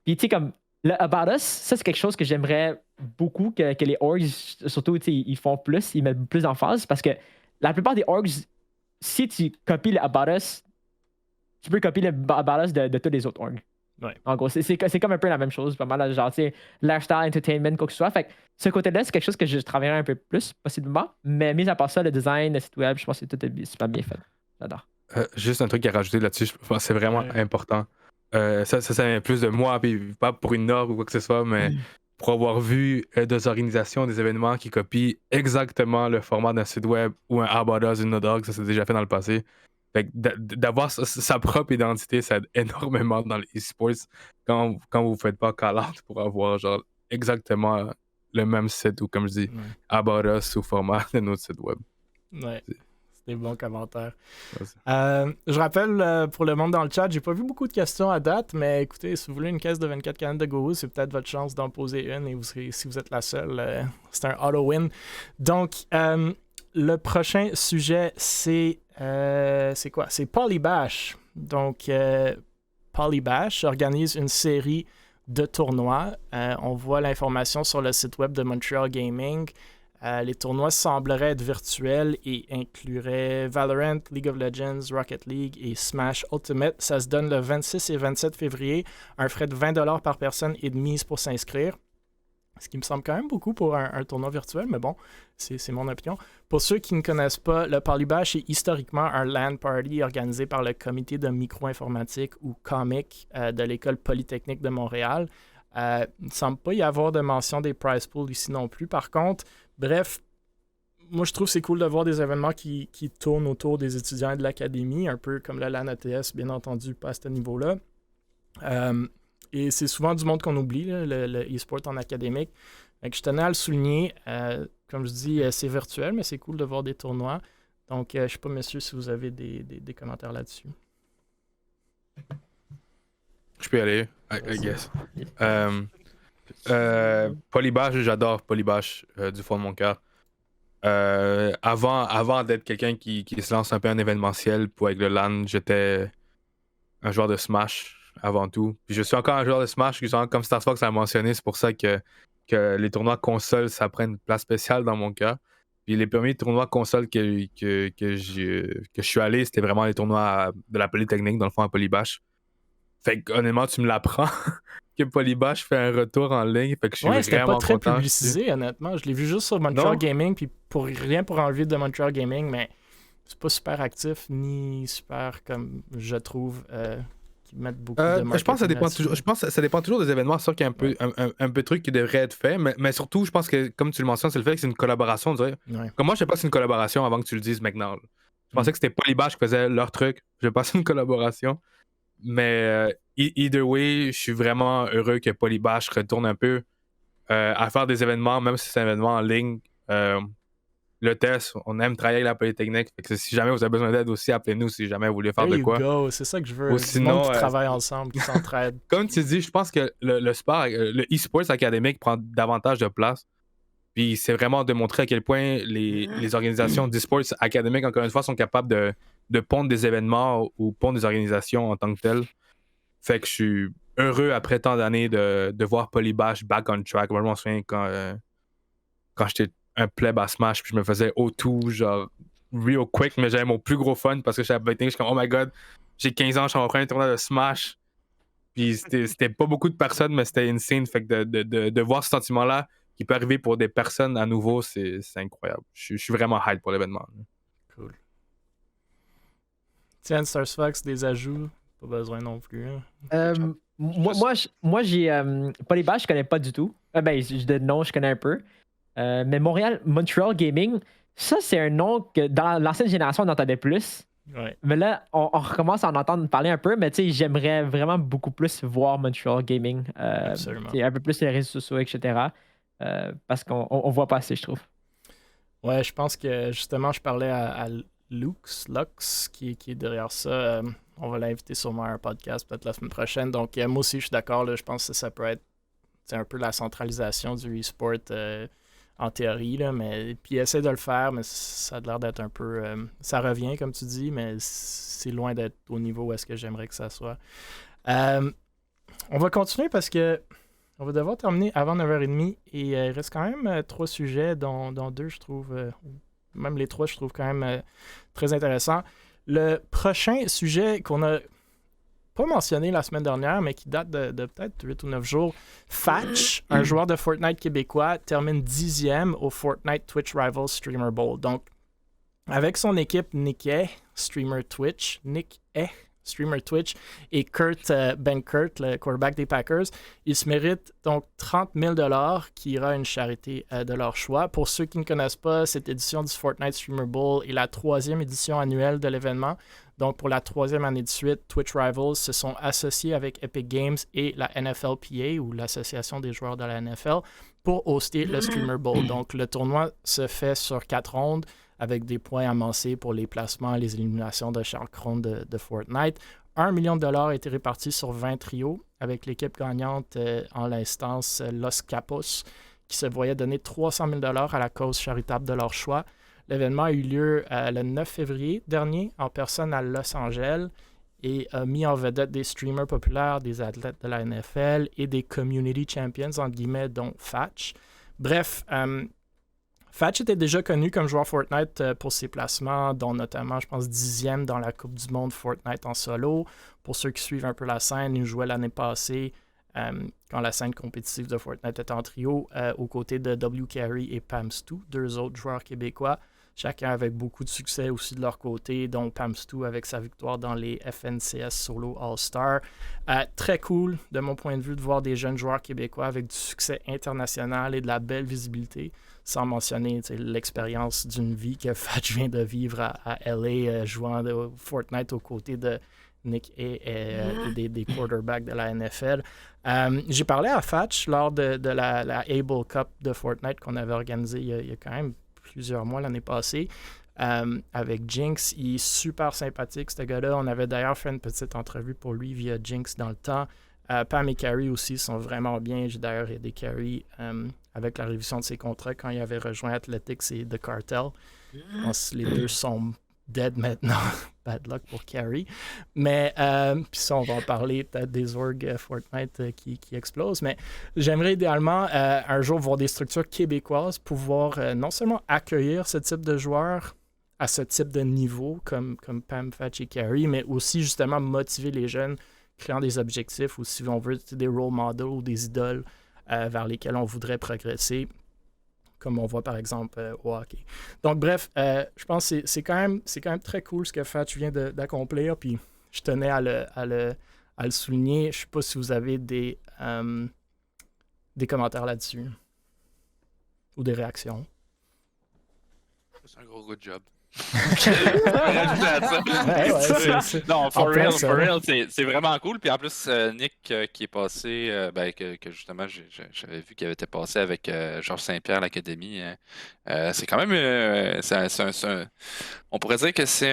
Puis, tu sais, comme, le About Us, ça, c'est quelque chose que j'aimerais beaucoup que les orgs, surtout, ils font plus, ils mettent plus d'emphase parce que la plupart des orgs, si tu copies le About Us, tu peux copier le About Us de tous les autres orgs. Ouais. En gros, c'est comme un peu la même chose, pas mal, genre, tu sais, lifestyle, entertainment, quoi que ce soit. Fait que ce côté-là, c'est quelque chose que je travaillerai un peu plus, possiblement. Mais mis à part ça, le design, le site web, je pense que tout est super bien fait. J'adore. Juste un truc à rajouter là-dessus, je pense que c'est vraiment important. Ça vient plus de moi, puis pas pour une norme ou quoi que ce soit, mais pour avoir vu des organisations, des événements qui copient exactement le format d'un site web ou un About Us, une Dog, ça s'est déjà fait dans le passé. Fait que d'avoir sa propre identité, ça aide énormément dans les e-sports quand vous ne faites pas call-out pour avoir genre exactement le même site ou comme je dis, About Us sous format de notre site web. Ouais. Des bons commentaires. Je rappelle pour le monde dans le chat, j'ai pas vu beaucoup de questions à date, mais écoutez, si vous voulez une caisse de 24 canettes de Go, c'est peut-être votre chance d'en poser une et si vous êtes la seule, c'est un auto-win. Donc, le prochain sujet, c'est quoi? C'est Polybash. Donc, Polybash organise une série de tournois. On voit l'information sur le site web de Montreal Gaming. Les tournois sembleraient être virtuels et incluraient Valorant, League of Legends, Rocket League et Smash Ultimate. Ça se donne le 26 et 27 février. Un frais de 20$ par personne et de mise pour s'inscrire. Ce qui me semble quand même beaucoup pour un tournoi virtuel, mais bon, c'est mon opinion. Pour ceux qui ne connaissent pas, le Polybash est historiquement un LAN party organisé par le comité de micro-informatique ou COMIC de l'École polytechnique de Montréal. Il ne semble pas y avoir de mention des prize pools ici non plus. Par contre, bref, moi, je trouve que c'est cool de voir des événements qui tournent autour des étudiants de l'académie, un peu comme la LAN ATS, bien entendu, pas à ce niveau-là. Et c'est souvent du monde qu'on oublie, là, le e-sport en académique. Donc, je tenais à le souligner. Comme je dis, c'est virtuel, mais c'est cool de voir des tournois. Donc, je ne sais pas, messieurs, si vous avez des commentaires là-dessus. Je peux y aller, I guess. Polybash, j'adore Polybash du fond de mon cœur. Avant d'être quelqu'un qui se lance un peu en événementiel avec le LAN, j'étais un joueur de Smash avant tout. Puis je suis encore un joueur de Smash, comme Star Fox a mentionné, c'est pour ça que les tournois consoles, ça prend une place spéciale dans mon cœur. Puis les premiers tournois consoles que je suis allé, c'était vraiment les tournois de la Polytechnique, dans le fond, à Polybash. Fait que honnêtement, tu me l'apprends que Polybash fait un retour en ligne. Fait que je suis vraiment c'était pas très content. publicisé, honnêtement. Je l'ai vu juste sur Montreal Gaming, puis rien pour enlever de Montreal Gaming, mais c'est pas super actif, ni super, comme je trouve, qui mettent beaucoup de marketing. Je pense que ça dépend toujours des événements. C'est sûr qu'il y a un peu de trucs qui devraient être faits, mais surtout, je pense que, comme tu le mentionnes, c'est le fait que c'est une collaboration, on dirait. Ouais. Comme moi, je sais pas si c'est une collaboration avant que tu le dises maintenant. Je pensais que c'était Polybash qui faisait leur truc. Je pense que c'est une collaboration. Mais either way, je suis vraiment heureux que Polybash retourne un peu à faire des événements, même si c'est un événement en ligne. Le test, on aime travailler avec la Polytechnique. Fait que si jamais vous avez besoin d'aide aussi, appelez-nous si jamais vous voulez faire There de quoi. Go. C'est ça que je veux. Ou Du sinon, monde qui travaille ensemble, qui s'entraide. Comme tu dis, je pense que le sport, le e-sports académique prend davantage de place. Puis c'est vraiment de montrer à quel point les organisations d'e-sports académiques, encore une fois, sont capables de pondre des événements ou pondre des organisations en tant que telles. Fait que je suis heureux après tant d'années de voir Polybash back on track. Moi, je m'en souviens quand j'étais un pleb à Smash, puis je me faisais O2, genre real quick, mais j'avais mon plus gros fun parce que j'étais à Polytechnique, je suis comme, oh my god, j'ai 15 ans, je suis en train de tournoi de Smash. Puis c'était pas beaucoup de personnes, mais c'était insane. Fait que de voir ce sentiment-là qui peut arriver pour des personnes à nouveau, c'est incroyable. Je suis vraiment hype pour l'événement. Cool. Tiens, Star Fox, des ajouts? Pas besoin non plus. Hein. Moi j'ai Polybash, je connais pas du tout. De nom, je connais un peu. Mais Montreal Gaming, ça, c'est un nom que dans l'ancienne génération, on entendait plus. Ouais. Mais là, on recommence à en entendre parler un peu, mais tu sais, j'aimerais vraiment beaucoup plus voir Montreal Gaming. Absolument. Un peu plus les réseaux sociaux, etc. Parce qu'on voit pas assez, je trouve. Ouais, je pense que justement, je parlais à Lux, qui est derrière ça. On va l'inviter sûrement à un podcast peut-être la semaine prochaine. Donc, moi aussi, je suis d'accord. Là, je pense que ça peut être un peu la centralisation du e-sport en théorie. Là, mais puis, essaie de le faire, mais ça a l'air d'être un peu... ça revient, comme tu dis, mais c'est loin d'être au niveau où est-ce que j'aimerais que ça soit. On va continuer parce que on va devoir terminer avant 9h30 et il reste quand même 3 sujets, dont 2, je trouve... même les 3, je trouve quand même très intéressants. Le prochain sujet qu'on a pas mentionné la semaine dernière, mais qui date de peut-être 8 ou 9 jours, Fatch, un joueur de Fortnite québécois, termine 10e au Fortnite Twitch Rivals Streamer Bowl. Donc, avec son équipe Nick streamer Twitch, streamer Twitch, et Kurt Benkert, le quarterback des Packers, ils se méritent donc 30 000 $ qui ira à une charité de leur choix. Pour ceux qui ne connaissent pas, cette édition du Fortnite Streamer Bowl est la 3e édition annuelle de l'événement. Donc, pour la 3e année de suite, Twitch Rivals se sont associés avec Epic Games et la NFLPA, ou l'Association des joueurs de la NFL, pour hoster le Streamer Bowl. Donc, le tournoi se fait sur 4 rondes, avec des points amassés pour les placements et les éliminations de chaque ronde de Fortnite. 1 million de $ a été réparti sur 20 trios, avec l'équipe gagnante en l'instance Los Capos, qui se voyait donner 300 000 $ à la cause charitable de leur choix. L'événement a eu lieu le 9 février dernier, en personne à Los Angeles, et a mis en vedette des streamers populaires, des athlètes de la NFL et des community champions, entre guillemets, dont Fatch. Bref, Fatch était déjà connu comme joueur Fortnite pour ses placements, dont notamment, je pense, 10e dans la Coupe du Monde Fortnite en solo. Pour ceux qui suivent un peu la scène, il jouait l'année passée, quand la scène compétitive de Fortnite était en trio, aux côtés de W. Carey et Pam Stu, 2 autres joueurs québécois. chacun avec beaucoup de succès aussi de leur côté, dont Pamstu avec sa victoire dans les FNCS Solo All-Star. Très cool, de mon point de vue, de voir des jeunes joueurs québécois avec du succès international et de la belle visibilité, sans mentionner l'expérience d'une vie que Fatch vient de vivre à LA, jouant de Fortnite aux côtés de Nick et des quarterbacks de la NFL. J'ai parlé à Fatch lors de la Able Cup de Fortnite qu'on avait organisée il y a quand même plusieurs mois l'année passée avec Jinx. Il est super sympathique, ce gars-là. On avait d'ailleurs fait une petite entrevue pour lui via Jinx dans le temps. Pam et Carrie aussi sont vraiment bien. J'ai d'ailleurs aidé Carrie avec la révision de ses contrats quand il avait rejoint Athletics et The Cartel. Je pense que les deux sont dead maintenant. Bad luck pour Carrie. Mais, puis ça, on va en parler peut-être des orgs Fortnite qui explosent. Mais j'aimerais idéalement un jour voir des structures québécoises pouvoir non seulement accueillir ce type de joueurs à ce type de niveau comme Pam, Fatch et Carrie, mais aussi justement motiver les jeunes, créant des objectifs ou si on veut des role models ou des idoles vers lesquels on voudrait progresser, comme on voit par exemple au hockey. Donc bref, je pense que c'est quand même très cool ce que Fatch vient d'accomplir, puis je tenais à le souligner. Je ne sais pas si vous avez des commentaires là-dessus ou des réactions. C'est un gros good job. Non, for real, c'est vraiment cool. Puis en plus, Nick qui est passé, que justement j'avais vu qu'il avait été passé avec Georges Saint-Pierre à l'Académie. C'est quand même, on pourrait dire que c'est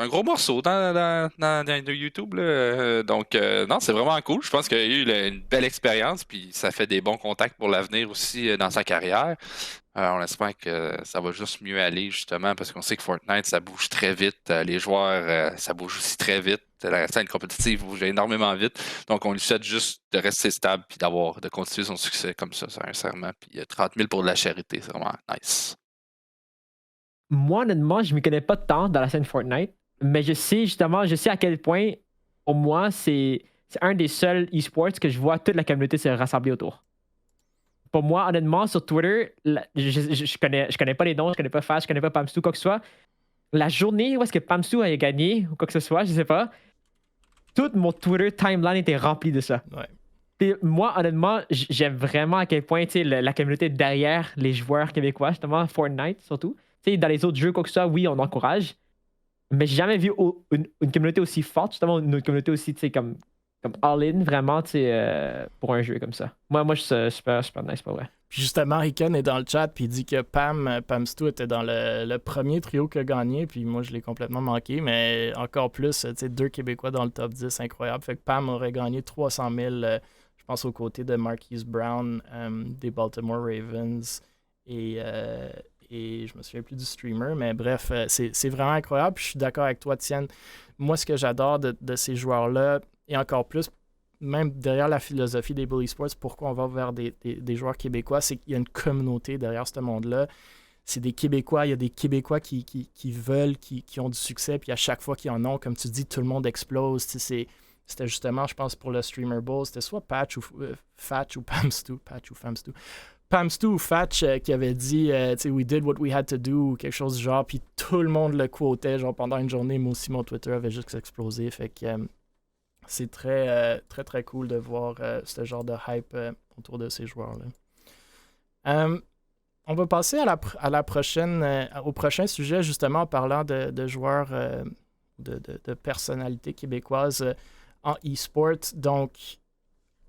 un gros morceau dans YouTube, là. Donc, non, c'est vraiment cool. Je pense qu'il a eu une belle expérience, puis ça fait des bons contacts pour l'avenir aussi dans sa carrière. On espère que ça va juste mieux aller, justement, parce qu'on sait que Fortnite, ça bouge très vite. Les joueurs, ça bouge aussi très vite. La scène compétitive bouge énormément vite. Donc, on lui souhaite juste de rester stable puis de continuer son succès comme ça, sincèrement. Puis 30 000 pour de la charité, c'est vraiment nice. Moi, honnêtement, je ne m'y connais pas tant dans la scène Fortnite, mais je sais à quel point, pour moi, c'est un des seuls e-sports que je vois toute la communauté se rassembler autour. Pour moi, honnêtement, sur Twitter, je connais pas les noms, je connais pas Fast, je connais pas Pamstu, quoi que ce soit. La journée où est-ce que Pamstu a gagné, ou quoi que ce soit, je sais pas, tout mon Twitter timeline était rempli de ça. Ouais. Et moi, honnêtement, j'aime vraiment à quel point la communauté derrière les joueurs québécois, justement, Fortnite surtout. T'sais, dans les autres jeux, quoi que ce soit, oui, on encourage. Mais j'ai jamais vu une communauté aussi forte, justement, une communauté aussi, comme all-in, vraiment, pour un jeu comme ça. Moi, je suis super, super nice, pas vrai. Puis justement, Riken est dans le chat, puis il dit que Pamstu était dans le premier trio qui a gagné, puis moi, je l'ai complètement manqué, mais encore plus, 2 Québécois dans le top 10, incroyable. Fait que Pam aurait gagné 300 000, je pense, aux côtés de Marquise Brown, des Baltimore Ravens, et je me souviens plus du streamer, mais bref, c'est vraiment incroyable. Puis je suis d'accord avec toi, Tienne. Moi, ce que j'adore de ces joueurs-là, et encore plus, même derrière la philosophie des Bully Sports, pourquoi on va vers des joueurs québécois, c'est qu'il y a une communauté derrière ce monde-là. C'est des Québécois, il y a des Québécois qui veulent, qui ont du succès, puis à chaque fois qu'ils en ont, comme tu dis, tout le monde explose. C'était justement, je pense, pour le Streamer Bowl, c'était soit Fatch ou Pamstu. Pamstu ou Fatch qui avait dit We did what we had to do, ou quelque chose du genre, puis tout le monde le quotait, genre pendant une journée. Moi aussi, mon Twitter avait juste explosé. Fait que c'est très, très, très cool de voir ce genre de hype autour de ces joueurs-là. On va passer à la prochaine, au prochain sujet, justement, en parlant de joueurs, de personnalités québécoises en e-sport. Donc,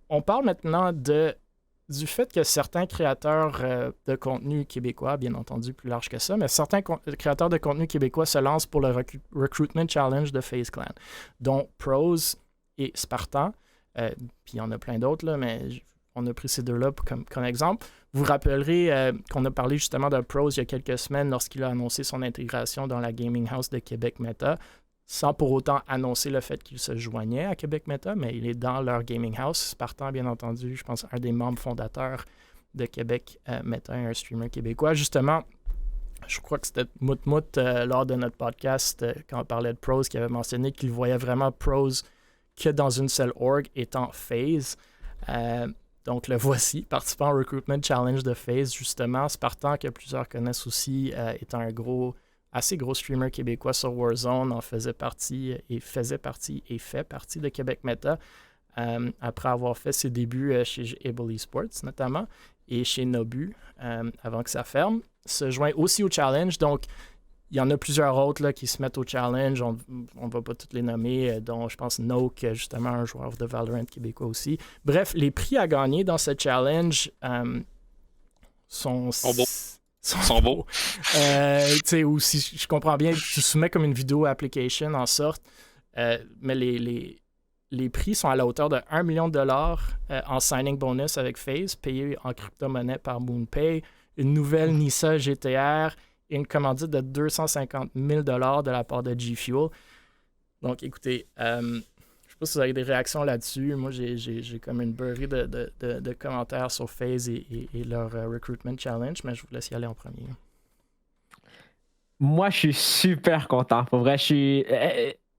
on parle maintenant du fait que certains créateurs de contenu québécois, bien entendu plus large que ça, mais certains créateurs de contenu québécois se lancent pour le Recruitment Challenge de FaZe Clan, dont Pros et Spartan. Puis il y en a plein d'autres, là, mais on a pris ces deux-là comme exemple. Vous vous rappellerez qu'on a parlé justement de Pros il y a quelques semaines lorsqu'il a annoncé son intégration dans la Gaming House de Québec Meta, sans pour autant annoncer le fait qu'il se joignait à Québec Meta, mais il est dans leur Gaming House. Spartan, bien entendu, je pense, un des membres fondateurs de Québec Meta, un streamer québécois. Justement, je crois que c'était Moutmout lors de notre podcast, quand on parlait de Pros, qui avait mentionné qu'il voyait vraiment Pros que dans une seule org, étant FaZe. Donc, le voici, participant au Recruitment Challenge de FaZe, justement. Spartan, que plusieurs connaissent aussi, étant un assez gros streamer québécois sur Warzone, en faisait partie et fait partie de Québec Meta, après avoir fait ses débuts chez Able Esports, notamment, et chez Nobu, avant que ça ferme. Se joint aussi au challenge, donc il y en a plusieurs autres là, qui se mettent au challenge. On ne va pas toutes les nommer, dont je pense Noke, justement, un joueur de Valorant québécois aussi. Bref, les prix à gagner dans ce challenge sont beaux. Sont beaux. Ou si je comprends bien, tu soumets comme une vidéo application en sorte, mais les prix sont à la hauteur de 1 million de dollars en signing bonus avec FaZe, payé en crypto-monnaie par MoonPay, une nouvelle Nissa GTR, et une commandite de 250 000 $ de la part de G Fuel. Donc, écoutez, je ne sais pas si vous avez des réactions là-dessus. Moi, j'ai comme une beurrée de commentaires sur FaZe et leur Recruitment Challenge, mais je vous laisse y aller en premier. Moi, je suis super content. Pour vrai, je suis...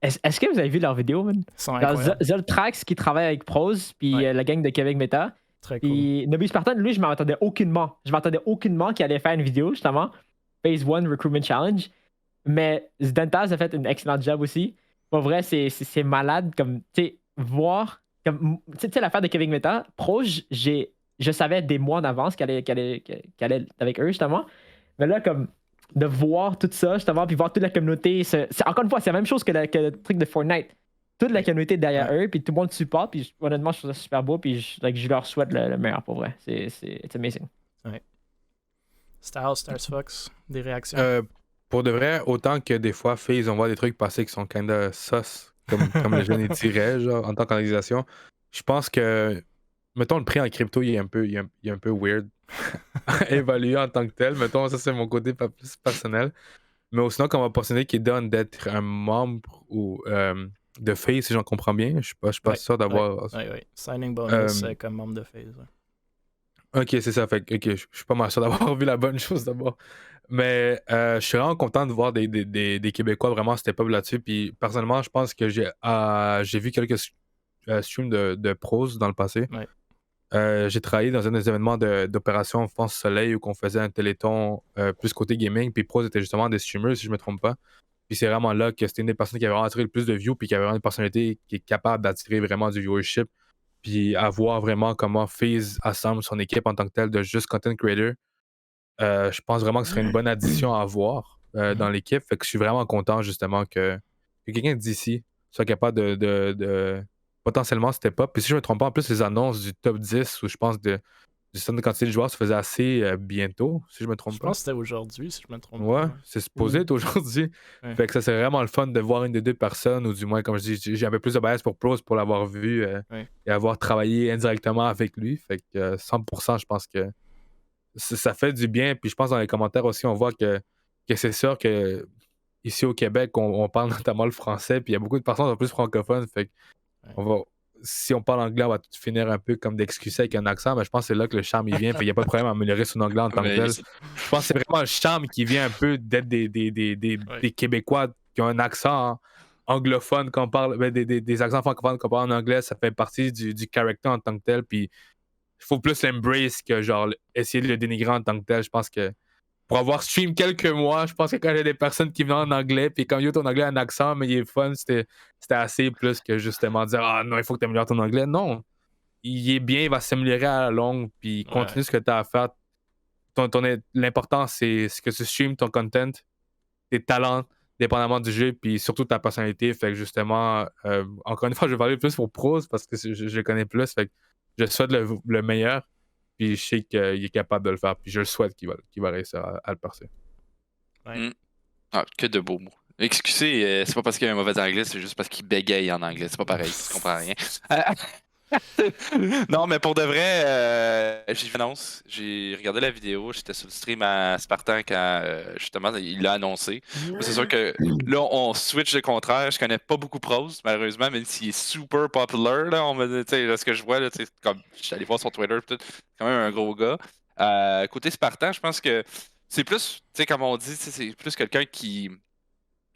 Est-ce que vous avez vu leur vidéo, man? Zoltrax qui travaille avec Prose, puis la gang de Québec Meta. Très cool. Puis Nobu Spartan, lui, je m'attendais aucunement. Je m'attendais aucunement qu'il allait faire une vidéo, justement. Phase 1 Recruitment Challenge. Mais Zdentaz a fait un excellent job aussi. Pour vrai, c'est malade. Comme, tu sais, voir. Tu sais, l'affaire de Québec Meta, Prose, je savais des mois en avance qu'elle allait avec eux, justement. Mais là, comme, de voir tout ça, justement, puis voir toute la communauté. Encore une fois, c'est la même chose que le truc de Fortnite. Toute la communauté derrière eux, puis tout le monde supporte. Puis honnêtement, je trouve ça super beau. Puis je leur souhaite le meilleur, pour vrai. C'est amazing. Ouais. Stars Fox, des réactions? Pour de vrai, autant que des fois, FaZe, on voit des trucs passer qui sont kinda sus, comme le jeune dirait, genre, en tant qu'organisation. Je pense que, mettons, le prix en crypto, il est un peu weird à évaluer en tant que tel. Mettons, ça, c'est mon côté pas plus personnel. Mais sinon, comme opportunité qui donne d'être un membre ou de FaZe, si j'en comprends bien, je suis pas sûr d'avoir... Oui. Signing bonus comme membre de FaZe. Ok, c'est ça. Fait ok, je suis pas mal sûr d'avoir vu la bonne chose d'abord. Mais je suis vraiment content de voir des Québécois vraiment step up là-dessus. Puis personnellement, je pense que j'ai vu quelques streams de pros dans le passé. Ouais. J'ai travaillé dans un des événements d'Opération France Soleil où on faisait un téléthon plus côté gaming. Puis pros étaient justement des streamers, si je me trompe pas. Puis c'est vraiment là que c'était une des personnes qui avait vraiment attiré le plus de views. Puis qui avait vraiment une personnalité qui est capable d'attirer vraiment du viewership. Puis à voir vraiment comment FaZe assemble son équipe en tant que tel de juste content creator. Je pense vraiment que ce serait une bonne addition à avoir dans l'équipe. Fait que je suis vraiment content justement que quelqu'un d'ici soit capable de potentiellement step up. Puis si je me trompe pas, en plus les annonces du top 10 où je pense du stand de quantité de joueurs se faisait assez bientôt, si je me trompe pas. Je pense que c'était aujourd'hui, si je me trompe pas. Ouais, c'est supposé être aujourd'hui. Ouais. Fait que ça c'est vraiment le fun de voir une des deux personnes, ou du moins, comme je dis, j'ai un peu plus de bias pour Pros pour l'avoir vu et avoir travaillé indirectement avec lui. Fait que 100%, je pense que ça fait du bien. Puis je pense dans les commentaires aussi, on voit que c'est sûr que ici au Québec, on parle notamment le français, puis il y a beaucoup de personnes en plus francophones. Fait que si on parle anglais, on va tout finir un peu comme d'excuser avec un accent, mais je pense que c'est là que le charme il vient. Fait qu'il n'y a pas de problème à améliorer son anglais en tant que tel. Je pense que c'est vraiment le charme qui vient un peu d'être des Québécois qui ont un accent anglophone quand on parle, des accents francophones qu'on parle en anglais, ça fait partie du character en tant que tel. Puis il faut plus l'embrace que genre essayer de le dénigrer en tant que tel. Je pense que pour avoir stream quelques mois, je pense que quand il y a des personnes qui venaient en anglais, puis quand ton anglais a un accent, mais il est fun, c'était assez plus que justement dire ah non, il faut que tu améliores ton anglais. Non, il est bien, il va s'améliorer à la longue, puis continue ce que tu as à faire. L'important, c'est ce que tu streams, ton content, tes talents, dépendamment du jeu, puis surtout ta personnalité. Fait que justement, encore une fois, je vais parler plus pour Prose parce que je le connais plus. Fait que je souhaite le meilleur. Puis je sais qu'il est capable de le faire. Puis je le souhaite qu'il va réussir à le percer. Ouais. Ah, que de beaux mots. Excusez, c'est pas parce qu'il a un mauvais anglais, c'est juste parce qu'il bégaye en anglais. C'est pas pareil, tu comprends rien. Non, mais pour de vrai, j'ai regardé la vidéo, j'étais sur le stream à Spartan quand justement il l'a annoncé. C'est sûr que là, on switch le contraire. Je connais pas beaucoup Prose, malheureusement, même s'il est super populaire. Là, ce que je vois, là, comme je suis allé voir sur Twitter, c'est quand même un gros gars. Côté Spartan, je pense que c'est plus, comme on dit, c'est plus quelqu'un qui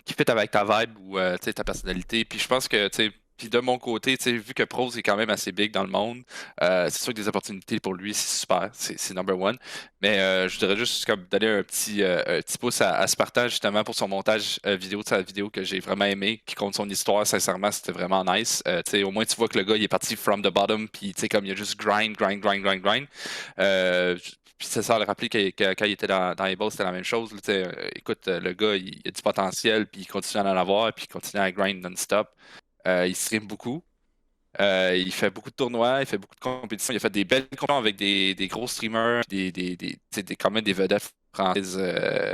fit avec ta vibe ou ta personnalité. Puis je pense que Puis de mon côté, vu que Prose est quand même assez big dans le monde, c'est sûr que des opportunités pour lui, c'est super, c'est number one. Mais je voudrais juste comme donner un petit pouce à Spartan justement pour son montage vidéo de sa vidéo que j'ai vraiment aimé, qui compte son histoire, sincèrement, c'était vraiment nice. Au moins tu vois que le gars il est parti from the bottom, puis comme il a juste grind. Puis c'est ça, le rappeler quand il était dans les balls, c'était la même chose. Écoute, le gars, il a du potentiel, puis il continue à en avoir, puis il continue à grind non-stop. Il stream beaucoup. Il fait beaucoup de tournois, il fait beaucoup de compétitions. Il a fait des belles compétitions avec des gros streamers, quand même des vedettes françaises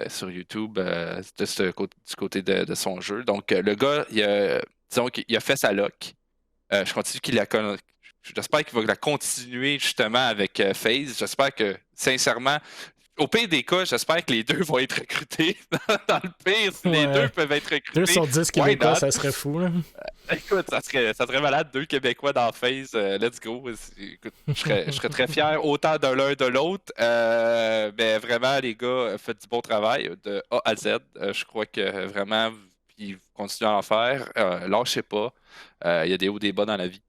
sur YouTube du côté de son jeu. Donc, le gars, disons qu'il a fait sa lock. Je continue qu'il la J'espère qu'il va la continuer justement avec FaZe. J'espère que, sincèrement, au pire des cas, j'espère que les deux vont être recrutés. Dans le pire, si les deux peuvent être recrutés. 2 sur 10 Québécois, ça serait fou. Là. Écoute, ça serait malade, 2 Québécois dans FaZe. Let's go. Écoute, je serais très fier autant de l'un de l'autre. Mais vraiment, les gars, faites du bon travail de A à Z. Je crois que vraiment, puis continuez à en faire. Lâchez pas. Il y a des hauts et des bas dans la vie.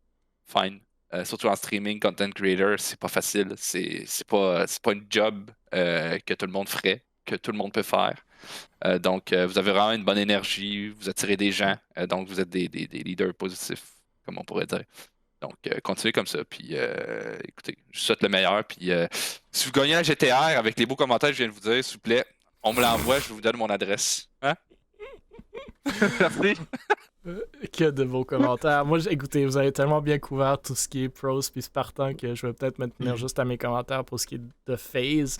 Fine. Surtout en streaming, content creator, c'est pas facile. C'est pas une job que tout le monde ferait, que tout le monde peut faire. Donc, vous avez vraiment une bonne énergie, vous attirez des gens, donc vous êtes des leaders positifs, comme on pourrait dire. Donc, continuez comme ça. Puis, écoutez, je vous souhaite le meilleur. Puis, si vous gagnez la GTR avec les beaux commentaires que je viens de vous dire, s'il vous plaît, on me l'envoie, je vous donne mon adresse. Hein? Merci. Que de vos commentaires. Moi, écoutez, vous avez tellement bien couvert tout ce qui est pros puis Spartan que je vais peut-être me tenir juste à mes commentaires pour ce qui est de FaZe.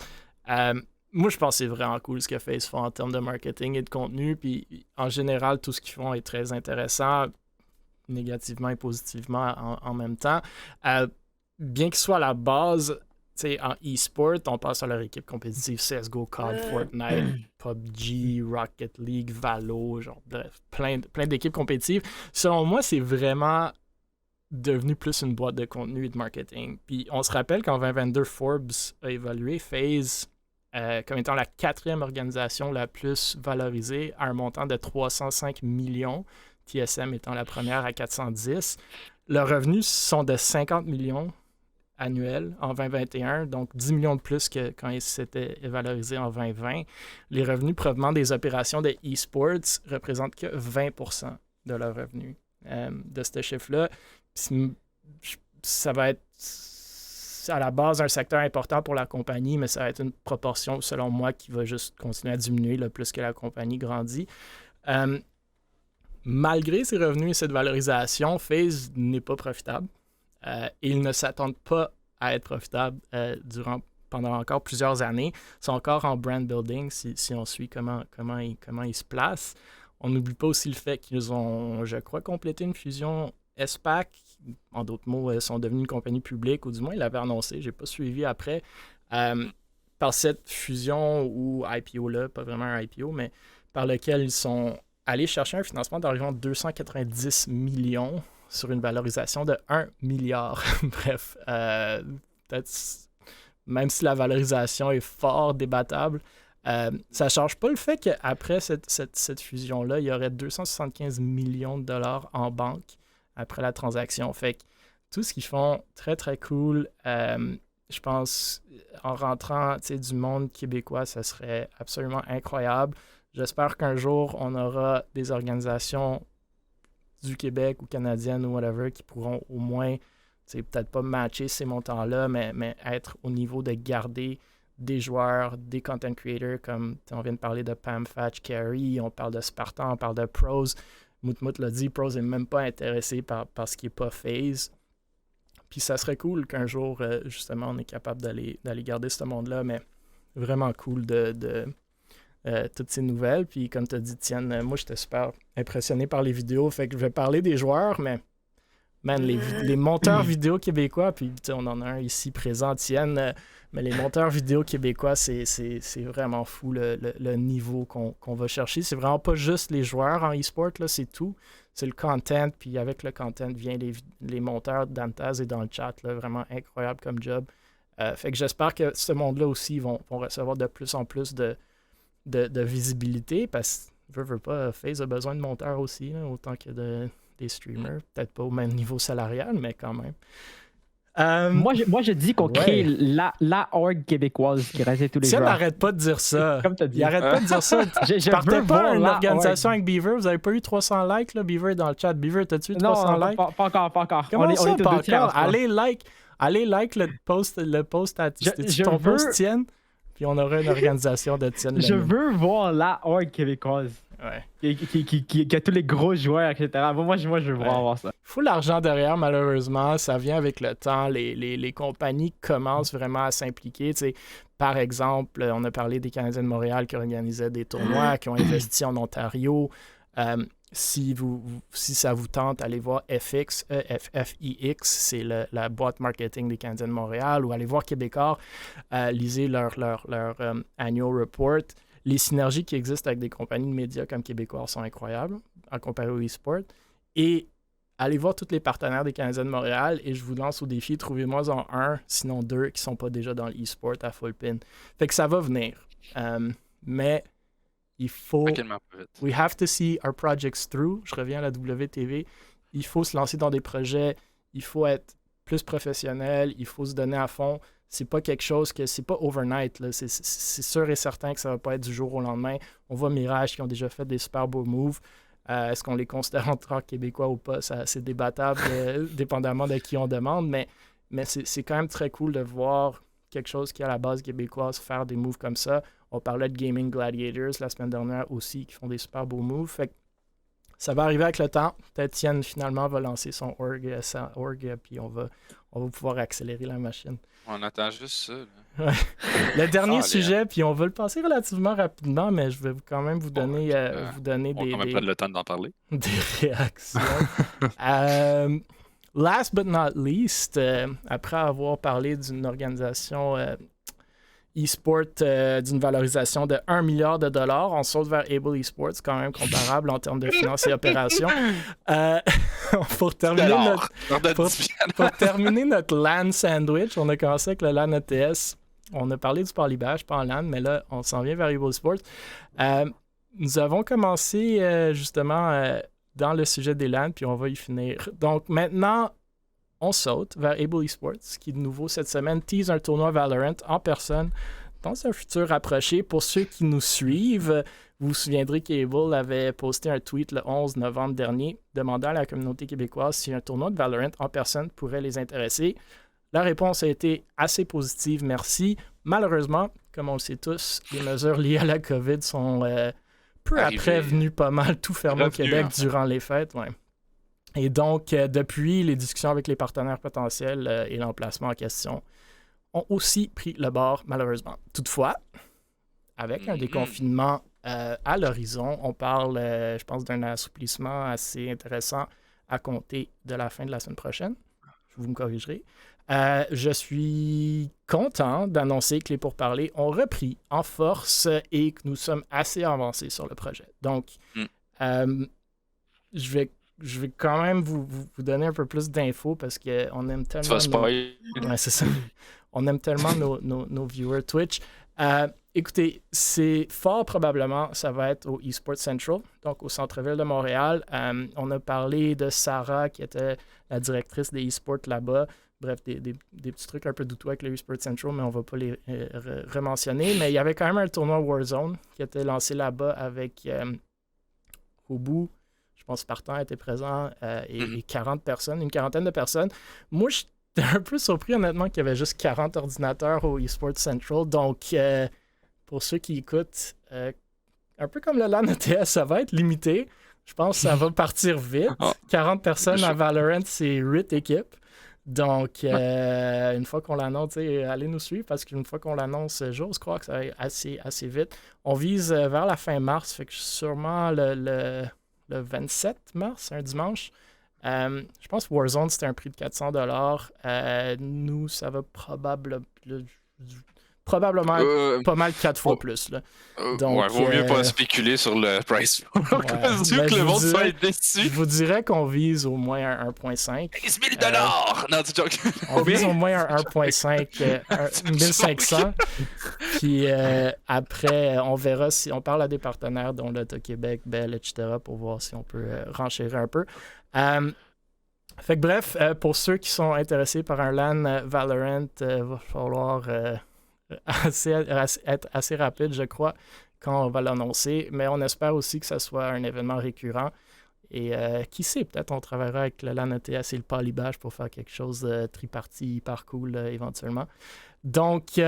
Moi, je pense que c'est vraiment cool ce que FaZe font en termes de marketing et de contenu. Puis, en général, tout ce qu'ils font est très intéressant, négativement et positivement en même temps. Bien qu'ils soient à la base, en e-sport, on passe à leur équipe compétitive CSGO, COD, Fortnite, PUBG, Rocket League, Valo, genre bref, plein d'équipes compétitives. Selon moi, c'est vraiment devenu plus une boîte de contenu et de marketing. Puis on se rappelle qu'en 2022, Forbes a évalué FaZe comme étant la 4e organisation la plus valorisée à un montant de 305 millions, TSM étant la première à 410. Leurs revenus sont de 50 millions annuel en 2021, donc 10 millions de plus que quand il s'était valorisé en 2020. Les revenus provenant des opérations de e-sports représentent que 20% de leurs revenus de ce chiffre-là. Ça va être à la base un secteur important pour la compagnie, mais ça va être une proportion, selon moi, qui va juste continuer à diminuer le plus que la compagnie grandit. Malgré ces revenus et cette valorisation, FaZe n'est pas profitable. Ils ne s'attendent pas à être profitables pendant encore plusieurs années. Ils sont encore en brand building si on suit comment ils se placent. On n'oublie pas aussi le fait qu'ils ont, je crois, complété une fusion SPAC. En d'autres mots, ils sont devenus une compagnie publique, ou du moins ils l'avaient annoncé. Je n'ai pas suivi après. Par cette fusion ou IPO-là, pas vraiment un IPO, mais par lequel ils sont allés chercher un financement d'environ 290 millions sur une valorisation de 1 milliard. Bref, peut-être, même si la valorisation est fort débattable, ça ne change pas le fait qu'après cette fusion-là, il y aurait 275 millions de dollars en banque après la transaction. Fait que tout ce qu'ils font, très, très cool. Je pense, en rentrant du monde québécois, ça serait absolument incroyable. J'espère qu'un jour, on aura des organisations du Québec ou canadiennes ou whatever qui pourront au moins, peut-être pas matcher ces montants-là, mais être au niveau de garder des joueurs, des content creators, comme on vient de parler de Pam Fatch, Carey, on parle de Spartan, on parle de Pros. Moutmout l'a dit, Pros n'est même pas intéressé par ce qui n'est pas FaZe. Puis ça serait cool qu'un jour, justement, on est capable d'aller garder ce monde-là, mais vraiment cool de toutes ces nouvelles. Puis comme tu as dit, Tienne, moi j'étais super impressionné par les vidéos. Fait que je vais parler des joueurs, mais man, les monteurs vidéo québécois, puis on en a un ici présent, Tienne, mais les monteurs vidéo québécois, c'est vraiment fou le niveau qu'on va chercher. C'est vraiment pas juste les joueurs en e-sport, là, c'est tout. C'est le content, puis avec le content vient les monteurs d'Antaz et dans le chat, là, vraiment incroyable comme job. Fait que j'espère que ce monde-là aussi vont recevoir de plus en plus de visibilité, parce que veut pas, FaZe a besoin de monteurs aussi, là, autant que des streamers. Peut-être pas au même niveau salarial, mais quand même. Moi, je dis qu'on crée la org québécoise qui reste tous les jours. Si on n'arrête pas de dire ça. Comme t'as dit. Il arrête pas de dire ça. Je Partez veux pas voir une la organisation org. avec Beaver. Vous avez pas eu 300 likes, là, Beaver, dans le chat. Beaver, t'as-tu eu 300 likes? Non, pas encore. Comment on est ça, aux pas deux tiers, encore? Allez like le post à ton post Tienne, puis on aura une organisation de Tienne. Je veux voir la org québécoise. Ouais. Qui a tous les gros joueurs, etc. Moi, je veux voir ça. Il faut l'argent derrière, malheureusement. Ça vient avec le temps. Les compagnies commencent vraiment à s'impliquer. Tu sais, par exemple, on a parlé des Canadiens de Montréal qui organisaient des tournois, qui ont investi en Ontario. Si ça vous tente, allez voir FX, EFFIX, c'est la boîte marketing des Canadiens de Montréal, ou allez voir Québécois, lisez leur annual report. Les synergies qui existent avec des compagnies de médias comme Québécois sont incroyables, à comparer au e-sport. Et allez voir tous les partenaires des Canadiens de Montréal, et je vous lance au défi, trouvez-moi en un, sinon deux, qui ne sont pas déjà dans l'e-sport à full pin. Fait que ça va venir. Mais il faut... We have to see our projects through. Je reviens à la WTV. Il faut se lancer dans des projets. Il faut être plus professionnel. Il faut se donner à fond. C'est pas quelque chose que... C'est pas overnight. Là. C'est sûr et certain que ça va pas être du jour au lendemain. On voit Mirage qui ont déjà fait des super beaux moves. Est-ce qu'on les considère en tant que Québécois ou pas? C'est débattable dépendamment de qui on demande. Mais c'est quand même très cool de voir quelque chose qui est à la base québécoise faire des moves comme ça. On parlait de Gaming Gladiators la semaine dernière aussi, qui font des super beaux moves. Fait que ça va arriver avec le temps. Peut-être Tienne, finalement, va lancer son org, puis on va pouvoir accélérer la machine. On attend juste ça. Ouais. Le dernier sujet, puis on va le passer relativement rapidement, mais je vais quand même vous donner, des... On va quand même prendre le temps d'en parler. Des réactions. Last but not least, après avoir parlé d'une organisation e-sport d'une valorisation de 1 milliard de dollars, on saute vers Able Esports, quand même comparable en termes de finances et opérations. Pour terminer notre LAN sandwich, on a commencé avec le LAN ETS. On a parlé du Parlibage, pas en LAN, mais là, on s'en vient vers Able Esports. Nous avons commencé justement dans le sujet des LAN, puis on va y finir. Donc maintenant, on saute vers Able Esports, qui de nouveau cette semaine tease un tournoi Valorant en personne dans un futur rapproché. Pour ceux qui nous suivent, vous vous souviendrez qu'Able avait posté un tweet le 11 novembre dernier demandant à la communauté québécoise si un tournoi de Valorant en personne pourrait les intéresser. La réponse a été assez positive, merci. Malheureusement, comme on le sait tous, les mesures liées à la COVID sont peu après venues pas mal tout fermer au Québec durant les fêtes. Ouais. Et donc, depuis, les discussions avec les partenaires potentiels et l'emplacement en question ont aussi pris le bord, malheureusement. Toutefois, avec un déconfinement à l'horizon, on parle, je pense, d'un assouplissement assez intéressant à compter de la fin de la semaine prochaine. Vous me corrigerez. Je suis content d'annoncer que les pourparlers ont repris en force et que nous sommes assez avancés sur le projet. Donc, je vais quand même vous donner un peu plus d'infos parce qu'on aime tellement... Tu vas spoiler. Ouais, c'est ça. On aime tellement nos viewers Twitch. Écoutez, c'est fort probablement, ça va être au eSports Central, donc au centre-ville de Montréal. On a parlé de Sarah, qui était la directrice des eSports là-bas. Bref, des petits trucs un peu douteux avec le eSports Central, mais on ne va pas les rementionner. Mais il y avait quand même un tournoi Warzone qui était lancé là-bas avec Hubu. Je pense que Spartan était présent et une quarantaine de personnes. Moi, j'étais un peu surpris, honnêtement, qu'il y avait juste 40 ordinateurs au eSports Central. Donc, pour ceux qui écoutent, un peu comme le LAN ETS, ça va être limité. Je pense que ça va partir vite. 40 personnes à Valorant, c'est 8 équipes. Donc, une fois qu'on l'annonce, allez nous suivre parce qu'une fois qu'on l'annonce, j'ose croire que ça va être assez vite. On vise vers la fin mars, fait que sûrement le 27 mars, un dimanche. Je pense que Warzone, c'était un prix de 400 $. Nous, ça va probablement... probablement pas mal 4 fois plus. Là. Donc, ouais, vaut mieux pas spéculer sur le price pool. Que le monde soit déçu. Je vous dirais qu'on vise au moins un 1.5. 15 000 Non, tu joke. On vise au moins un 1.5, 1500. Puis après, on verra si on parle à des partenaires, dont l'Auto-Québec, Bell, etc., pour voir si on peut renchérir un peu. Fait que bref, pour ceux qui sont intéressés par un LAN Valorant, va falloir être assez rapide, je crois, quand on va l'annoncer. Mais on espère aussi que ce soit un événement récurrent. Et qui sait, peut-être on travaillera avec le LAN ETS et le Polybage pour faire quelque chose de tripartite hyper cool éventuellement. Donc,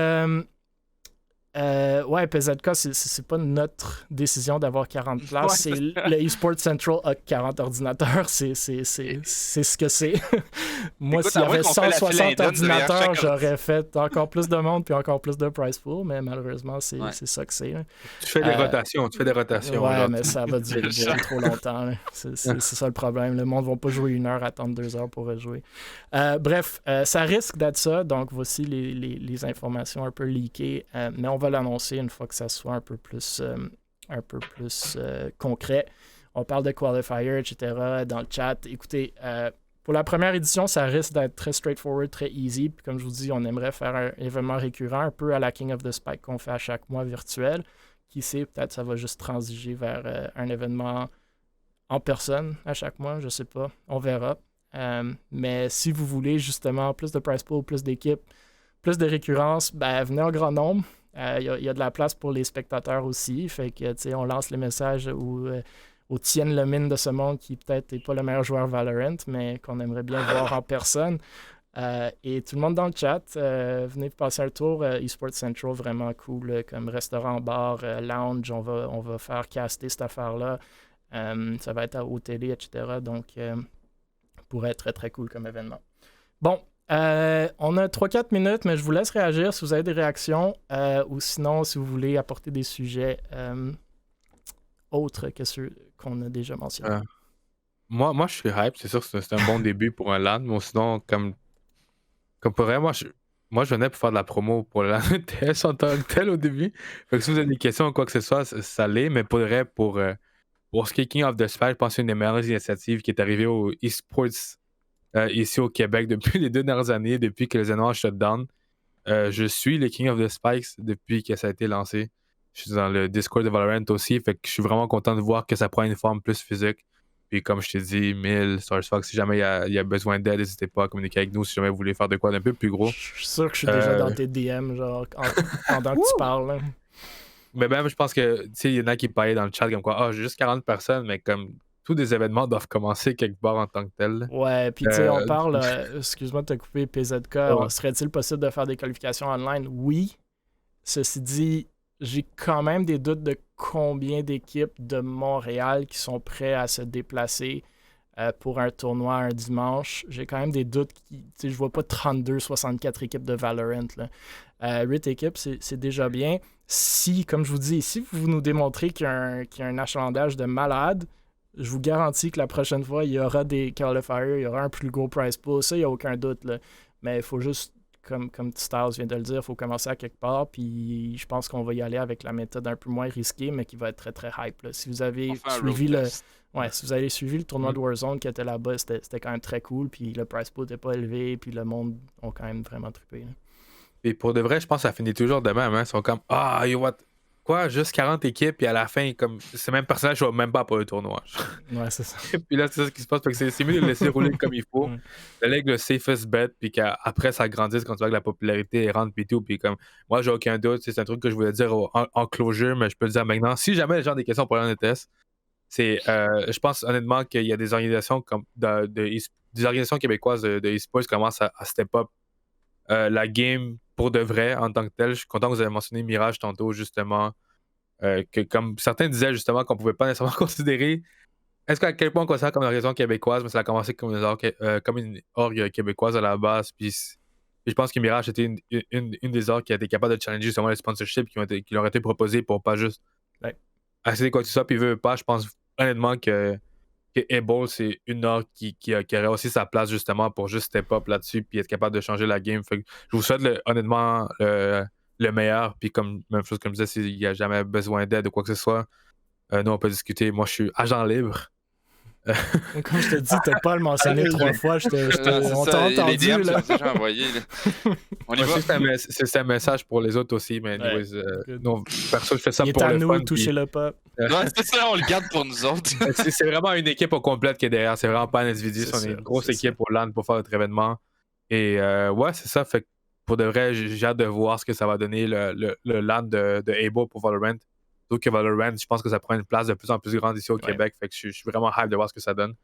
ouais, PZK, c'est pas notre décision d'avoir 40 places. C'est le eSports Central a 40 ordinateurs. C'est ce que c'est. Moi, s'il y avait 160 ordinateurs, j'aurais fait encore plus de monde puis encore plus de prize pool, mais malheureusement, c'est ça que c'est. Tu fais des rotations. Ouais, là. mais ça va durer trop longtemps. C'est ça le problème. Le monde ne va pas jouer 1 heure, attendre 2 heures pour rejouer. Bref, ça risque d'être ça. Donc, voici les informations un peu leakées. Mais on va l'annoncer une fois que ça soit un peu plus concret. On parle de qualifier, etc. dans le chat. Écoutez, pour la première édition, ça risque d'être très straightforward, très easy. Puis comme je vous dis, on aimerait faire un événement récurrent, un peu à la King of the Spike qu'on fait à chaque mois virtuel. Qui sait, peut-être ça va juste transiger vers un événement en personne à chaque mois, je sais pas. On verra. Mais si vous voulez justement plus de prize pool, plus d'équipes, plus de récurrence, ben, venez en grand nombre. Il y a de la place pour les spectateurs aussi. Fait que, on lance les messages au Tien Lemine de ce monde qui peut-être n'est pas le meilleur joueur Valorant, mais qu'on aimerait bien voir en personne. Et tout le monde dans le chat, venez passer un tour. eSports Central, vraiment cool, comme restaurant, bar, lounge. On va faire caster cette affaire-là. Ça va être aux télé, etc. Donc, pourrait être très, très cool comme événement. Bon. On a 3-4 minutes, mais je vous laisse réagir si vous avez des réactions ou sinon, si vous voulez apporter des sujets autres que ceux qu'on a déjà mentionnés. Moi, je suis hype. C'est sûr que c'est un bon début pour un LAN, mais sinon, comme pour vrai, moi, je venais pour faire de la promo pour le LAN ETS en tant que tel au début. Fait que si vous avez des questions ou quoi que ce soit, ça l'est, mais pour vrai, pour ce qui est King of the Spike, je pense que c'est une des meilleures initiatives qui est arrivée au eSports ici au Québec depuis les 2 dernières années, depuis que les événements shutdown. Je suis le King of the Spikes depuis que ça a été lancé. Je suis dans le Discord de Valorant aussi, fait que je suis vraiment content de voir que ça prend une forme plus physique. Puis comme je t'ai dit, 1000, StarsFox, si jamais il y a besoin d'aide, n'hésitez pas à communiquer avec nous si jamais vous voulez faire de quoi d'un peu plus gros. Je suis sûr que je suis déjà dans tes DM, genre, pendant que tu parles. Là. Mais même, je pense que, tu sais, il y en a qui parlaient dans le chat comme quoi, j'ai juste 40 personnes, mais comme tous des événements doivent commencer quelque part en tant que tel. Ouais, puis tu sais, on parle, excuse-moi de te couper, PZK, serait-il possible de faire des qualifications online? Oui. Ceci dit, j'ai quand même des doutes de combien d'équipes de Montréal qui sont prêts à se déplacer pour un tournoi un dimanche. J'ai quand même des doutes. Je vois pas 62-64 équipes de Valorant. 8 équipes, c'est déjà bien. Si, comme je vous dis, si vous nous démontrez qu'il y a un achalandage de malade, je vous garantis que la prochaine fois, il y aura des qualifiers, il y aura un plus gros prize pool. Ça, il n'y a aucun doute. Là. Mais il faut juste, comme Stars vient de le dire, il faut commencer à quelque part. Puis je pense qu'on va y aller avec la méthode un peu moins risquée, mais qui va être très, très hype. Là. Si vous avez suivi le tournoi de Warzone qui était là-bas, c'était quand même très cool. Puis le prize pool n'était pas élevé. Puis le monde ont quand même vraiment trippé. Là. Et pour de vrai, je pense que ça finit toujours de même. Hein. Ils sont comme, quoi, juste 40 équipes, puis à la fin, comme ces mêmes personnages ne jouent même pas pour le tournoi. Ouais, c'est ça. Puis là, c'est ça ce qui se passe. Parce que c'est mieux de le laisser rouler comme il faut. De avec le safest bet, puis qu'après, ça grandisse quand tu vois que la popularité rentre, puis tout. Puis comme, moi, j'ai aucun doute. C'est un truc que je voulais dire en closure, mais je peux le dire maintenant. Si jamais les gens ont des questions pour l'ANETS, c'est, je pense honnêtement qu'il y a des organisations comme des organisations québécoises de e-sports qui commencent à step up la game pour de vrai en tant que tel. Je suis content que vous avez mentionné Mirage tantôt, justement, que comme certains disaient justement qu'on pouvait pas nécessairement considérer. Est-ce qu'à quel point on considère comme une organisation québécoise, mais ça a commencé comme une orgue québécoise à la base. Puis je pense que Mirage était une des orgues qui a été capable de challenger justement les sponsorships qui leur ont été proposés pour pas juste accéder quoi que ce soit. Puis veut pas, je pense honnêtement que Able, c'est une orgue qui aurait aussi sa place justement pour juste step up là-dessus puis être capable de changer la game. Fait que je vous souhaite honnêtement le meilleur. Puis même chose comme je disais, s'il n'y a jamais besoin d'aide ou quoi que ce soit, nous on peut discuter. Moi je suis agent libre. Comme je te dis, t'as pas à le mentionner 3 fois. On t'a entendu. Les DM, là. déjà envoyé. On y va. C'est un message pour les autres aussi, mais anyways, non, perso, je fais ça Il pour est à le nous, fun. touchez-le pas. Ouais, c'est ça, on le garde pour nous autres. C'est vraiment une équipe au complète qui est derrière. C'est vraiment pas un individu. C'est On ça, est une grosse c'est équipe ça. pour LAN pour faire notre événement. Et ouais, c'est ça. Fait que pour de vrai, j'ai hâte de voir ce que ça va donner le LAN de Able pour Valorant. Surtout que Valorant, je pense que ça prend une place de plus en plus grande ici au Québec. Fait que je suis vraiment hype de voir ce que ça donne.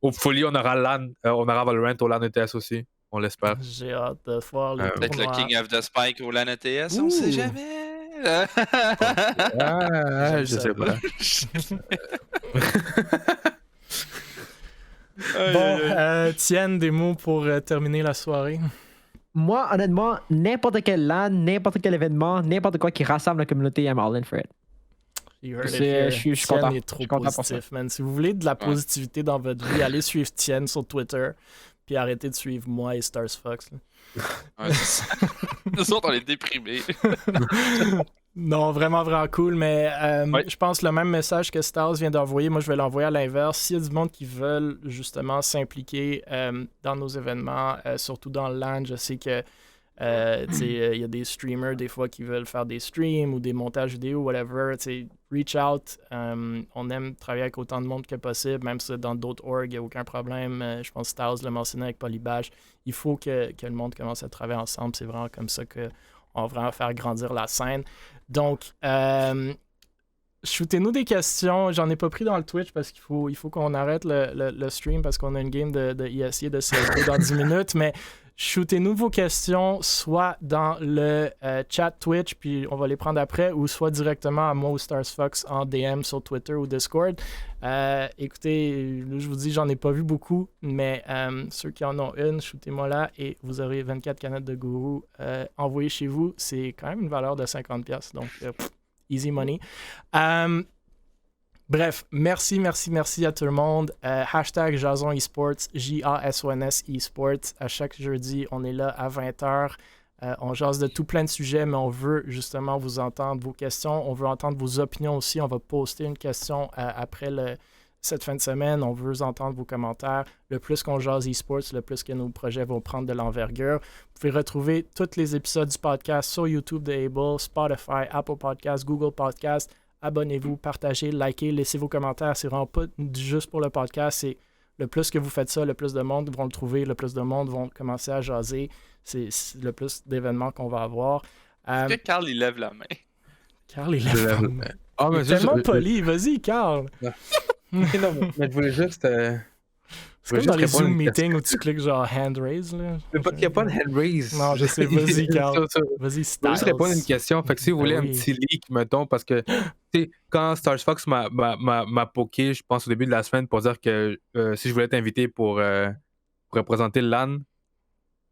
Hopefully, on aura Valorant au LAN ETS aussi. On l'espère. J'ai hâte de voir le Peut-être le tournoi. King of the Spike au LAN ETS, on sait jamais. Je sais pas. Bon, Tienne, des mots pour terminer la soirée. Moi, honnêtement, n'importe quel LAN, n'importe quel événement, n'importe quoi qui rassemble la communauté, I'm all in for it. Je suis content. Tienne est trop positif, man. Si vous voulez de la positivité dans votre vie, allez suivre Tienne sur Twitter, puis arrêtez de suivre moi et Stars Fox. Ouais, nous autres, on est déprimés. Non, vraiment, vraiment cool, mais je pense le même message que Stars vient d'envoyer, moi je vais l'envoyer à l'inverse. S'il y a du monde qui veulent justement s'impliquer dans nos événements, surtout dans le LAN, je sais que il y a des streamers des fois qui veulent faire des streams ou des montages vidéo, whatever. Reach out. On aime travailler avec autant de monde que possible, même si dans d'autres orgs, il n'y a aucun problème. Je pense que Stars l'a mentionné avec Polybash. Il faut que le monde commence à travailler ensemble. C'est vraiment comme ça qu'on va vraiment faire grandir la scène. Donc, shootez-nous des questions. J'en ai pas pris dans le Twitch parce qu'il faut qu'on arrête le stream parce qu'on a une game de ESC de CSGO dans 10 minutes, mais shootez-nous vos questions soit dans le chat Twitch, puis on va les prendre après, ou soit directement à moi ou Stars Fox en DM sur Twitter ou Discord. Écoutez, je vous dis, j'en ai pas vu beaucoup, mais ceux qui en ont une, shootez-moi là et vous aurez 24 canettes de gourou envoyées chez vous. C'est quand même une valeur de 50$, donc easy money. Bref, merci à tout le monde. Hashtag Jason Esports, JASONS Esports. À chaque jeudi, on est là à 20h. On jase de tout plein de sujets, mais on veut justement vous entendre vos questions. On veut entendre vos opinions aussi. On va poster une question après cette fin de semaine. On veut entendre vos commentaires. Le plus qu'on jase esports, le plus que nos projets vont prendre de l'envergure. Vous pouvez retrouver tous les épisodes du podcast sur YouTube de Able, Spotify, Apple Podcasts, Google Podcasts. Abonnez-vous, partagez, likez, laissez vos commentaires. C'est vraiment pas juste pour le podcast. C'est le plus que vous faites ça, le plus de monde vont le trouver, le plus de monde vont commencer à jaser. C'est le plus d'événements qu'on va avoir. Est-ce que Carl, il lève la main? Carl, il lève la main. Oh, mais il est tellement poli. Vas-y, Carl. Non, mais je voulais juste... C'est comme dans les Zoom meetings où tu cliques genre hand raise. Là. Il n'y a pas de hand raise. Non, je sais. Vas-y, Carl. Vas-y, Styles. Je vais juste répondre à une question. Fait que si vous voulez un petit leak, mettons, parce que quand Stars Fox m'a poké, je pense au début de la semaine, pour dire que si je voulais être invité pour représenter le LAN,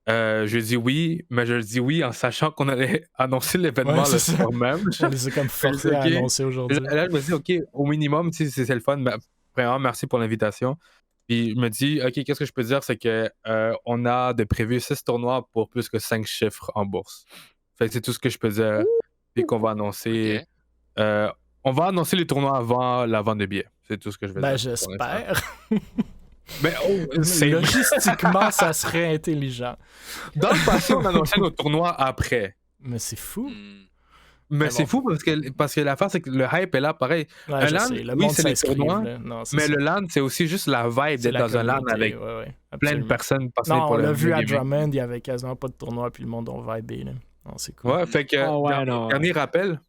je dis oui, mais je dis oui en sachant qu'on allait annoncer l'événement le soir même. On les a comme forcés à annoncer aujourd'hui. Là, je me dis, OK, au minimum, c'est le fun. Mais vraiment, merci pour l'invitation. Puis je me dis, OK, qu'est-ce que je peux dire, c'est que on a de prévu 6 tournois pour plus que 5 chiffres en bourse. Fait que c'est tout ce que je peux dire. Puis qu'on va annoncer. Okay. On va annoncer les tournois avant la vente de billets. C'est tout ce que je veux dire. Ben, j'espère. Mais logistiquement, ça serait intelligent. Dans le passé, on annonçait nos tournois après. Mais c'est fou. Mais c'est fou parce que l'affaire, c'est que le hype est là, pareil. Ouais, un LAN, oui, c'est les tournois, mais le LAN, c'est aussi juste la vibe d'être dans un LAN avec plein de personnes passionnées pour le on l'a vu à Drummond, il y avait quasiment pas de tournoi, puis le monde a vibé. Non, c'est cool. Ouais, fait que, dernier rappel,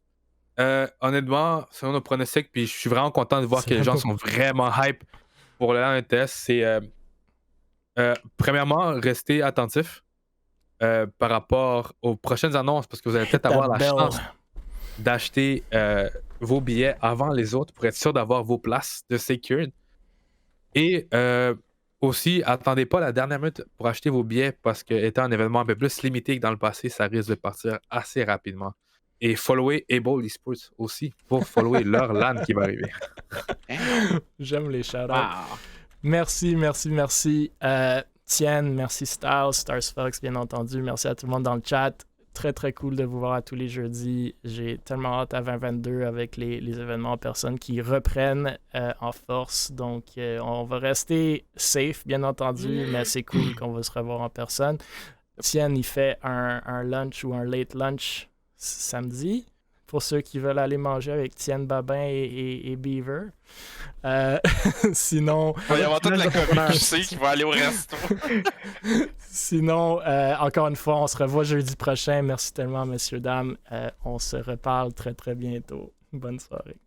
honnêtement, selon nos pronostics, puis je suis vraiment content de voir que les gens sont vraiment hype pour le LAN ETS, c'est premièrement, rester attentif par rapport aux prochaines annonces, parce que vous allez peut-être avoir la chance d'acheter vos billets avant les autres pour être sûr d'avoir vos places de secured. Et aussi, attendez pas la dernière minute pour acheter vos billets parce que étant un événement un peu plus limité que dans le passé, ça risque de partir assez rapidement. Et followez Able Esports aussi pour follower leur LAN qui va arriver. J'aime les shout-outs. Wow. Merci. Tienne, merci Stars Fox, bien entendu. Merci à tout le monde dans le chat. très très cool de vous voir à tous les jeudis. J'ai tellement hâte à 2022 avec les événements en personne qui reprennent en force. Donc on va rester safe, bien entendu, mais c'est cool qu'on va se revoir en personne. Tienne, il fait un lunch ou un late lunch samedi pour ceux qui veulent aller manger avec Tienne Babin et Beaver. Sinon... Il va y avoir toute la communauté qui va aller au resto. Sinon, encore une fois, on se revoit jeudi prochain. Merci tellement, messieurs, dames. On se reparle très, très bientôt. Bonne soirée.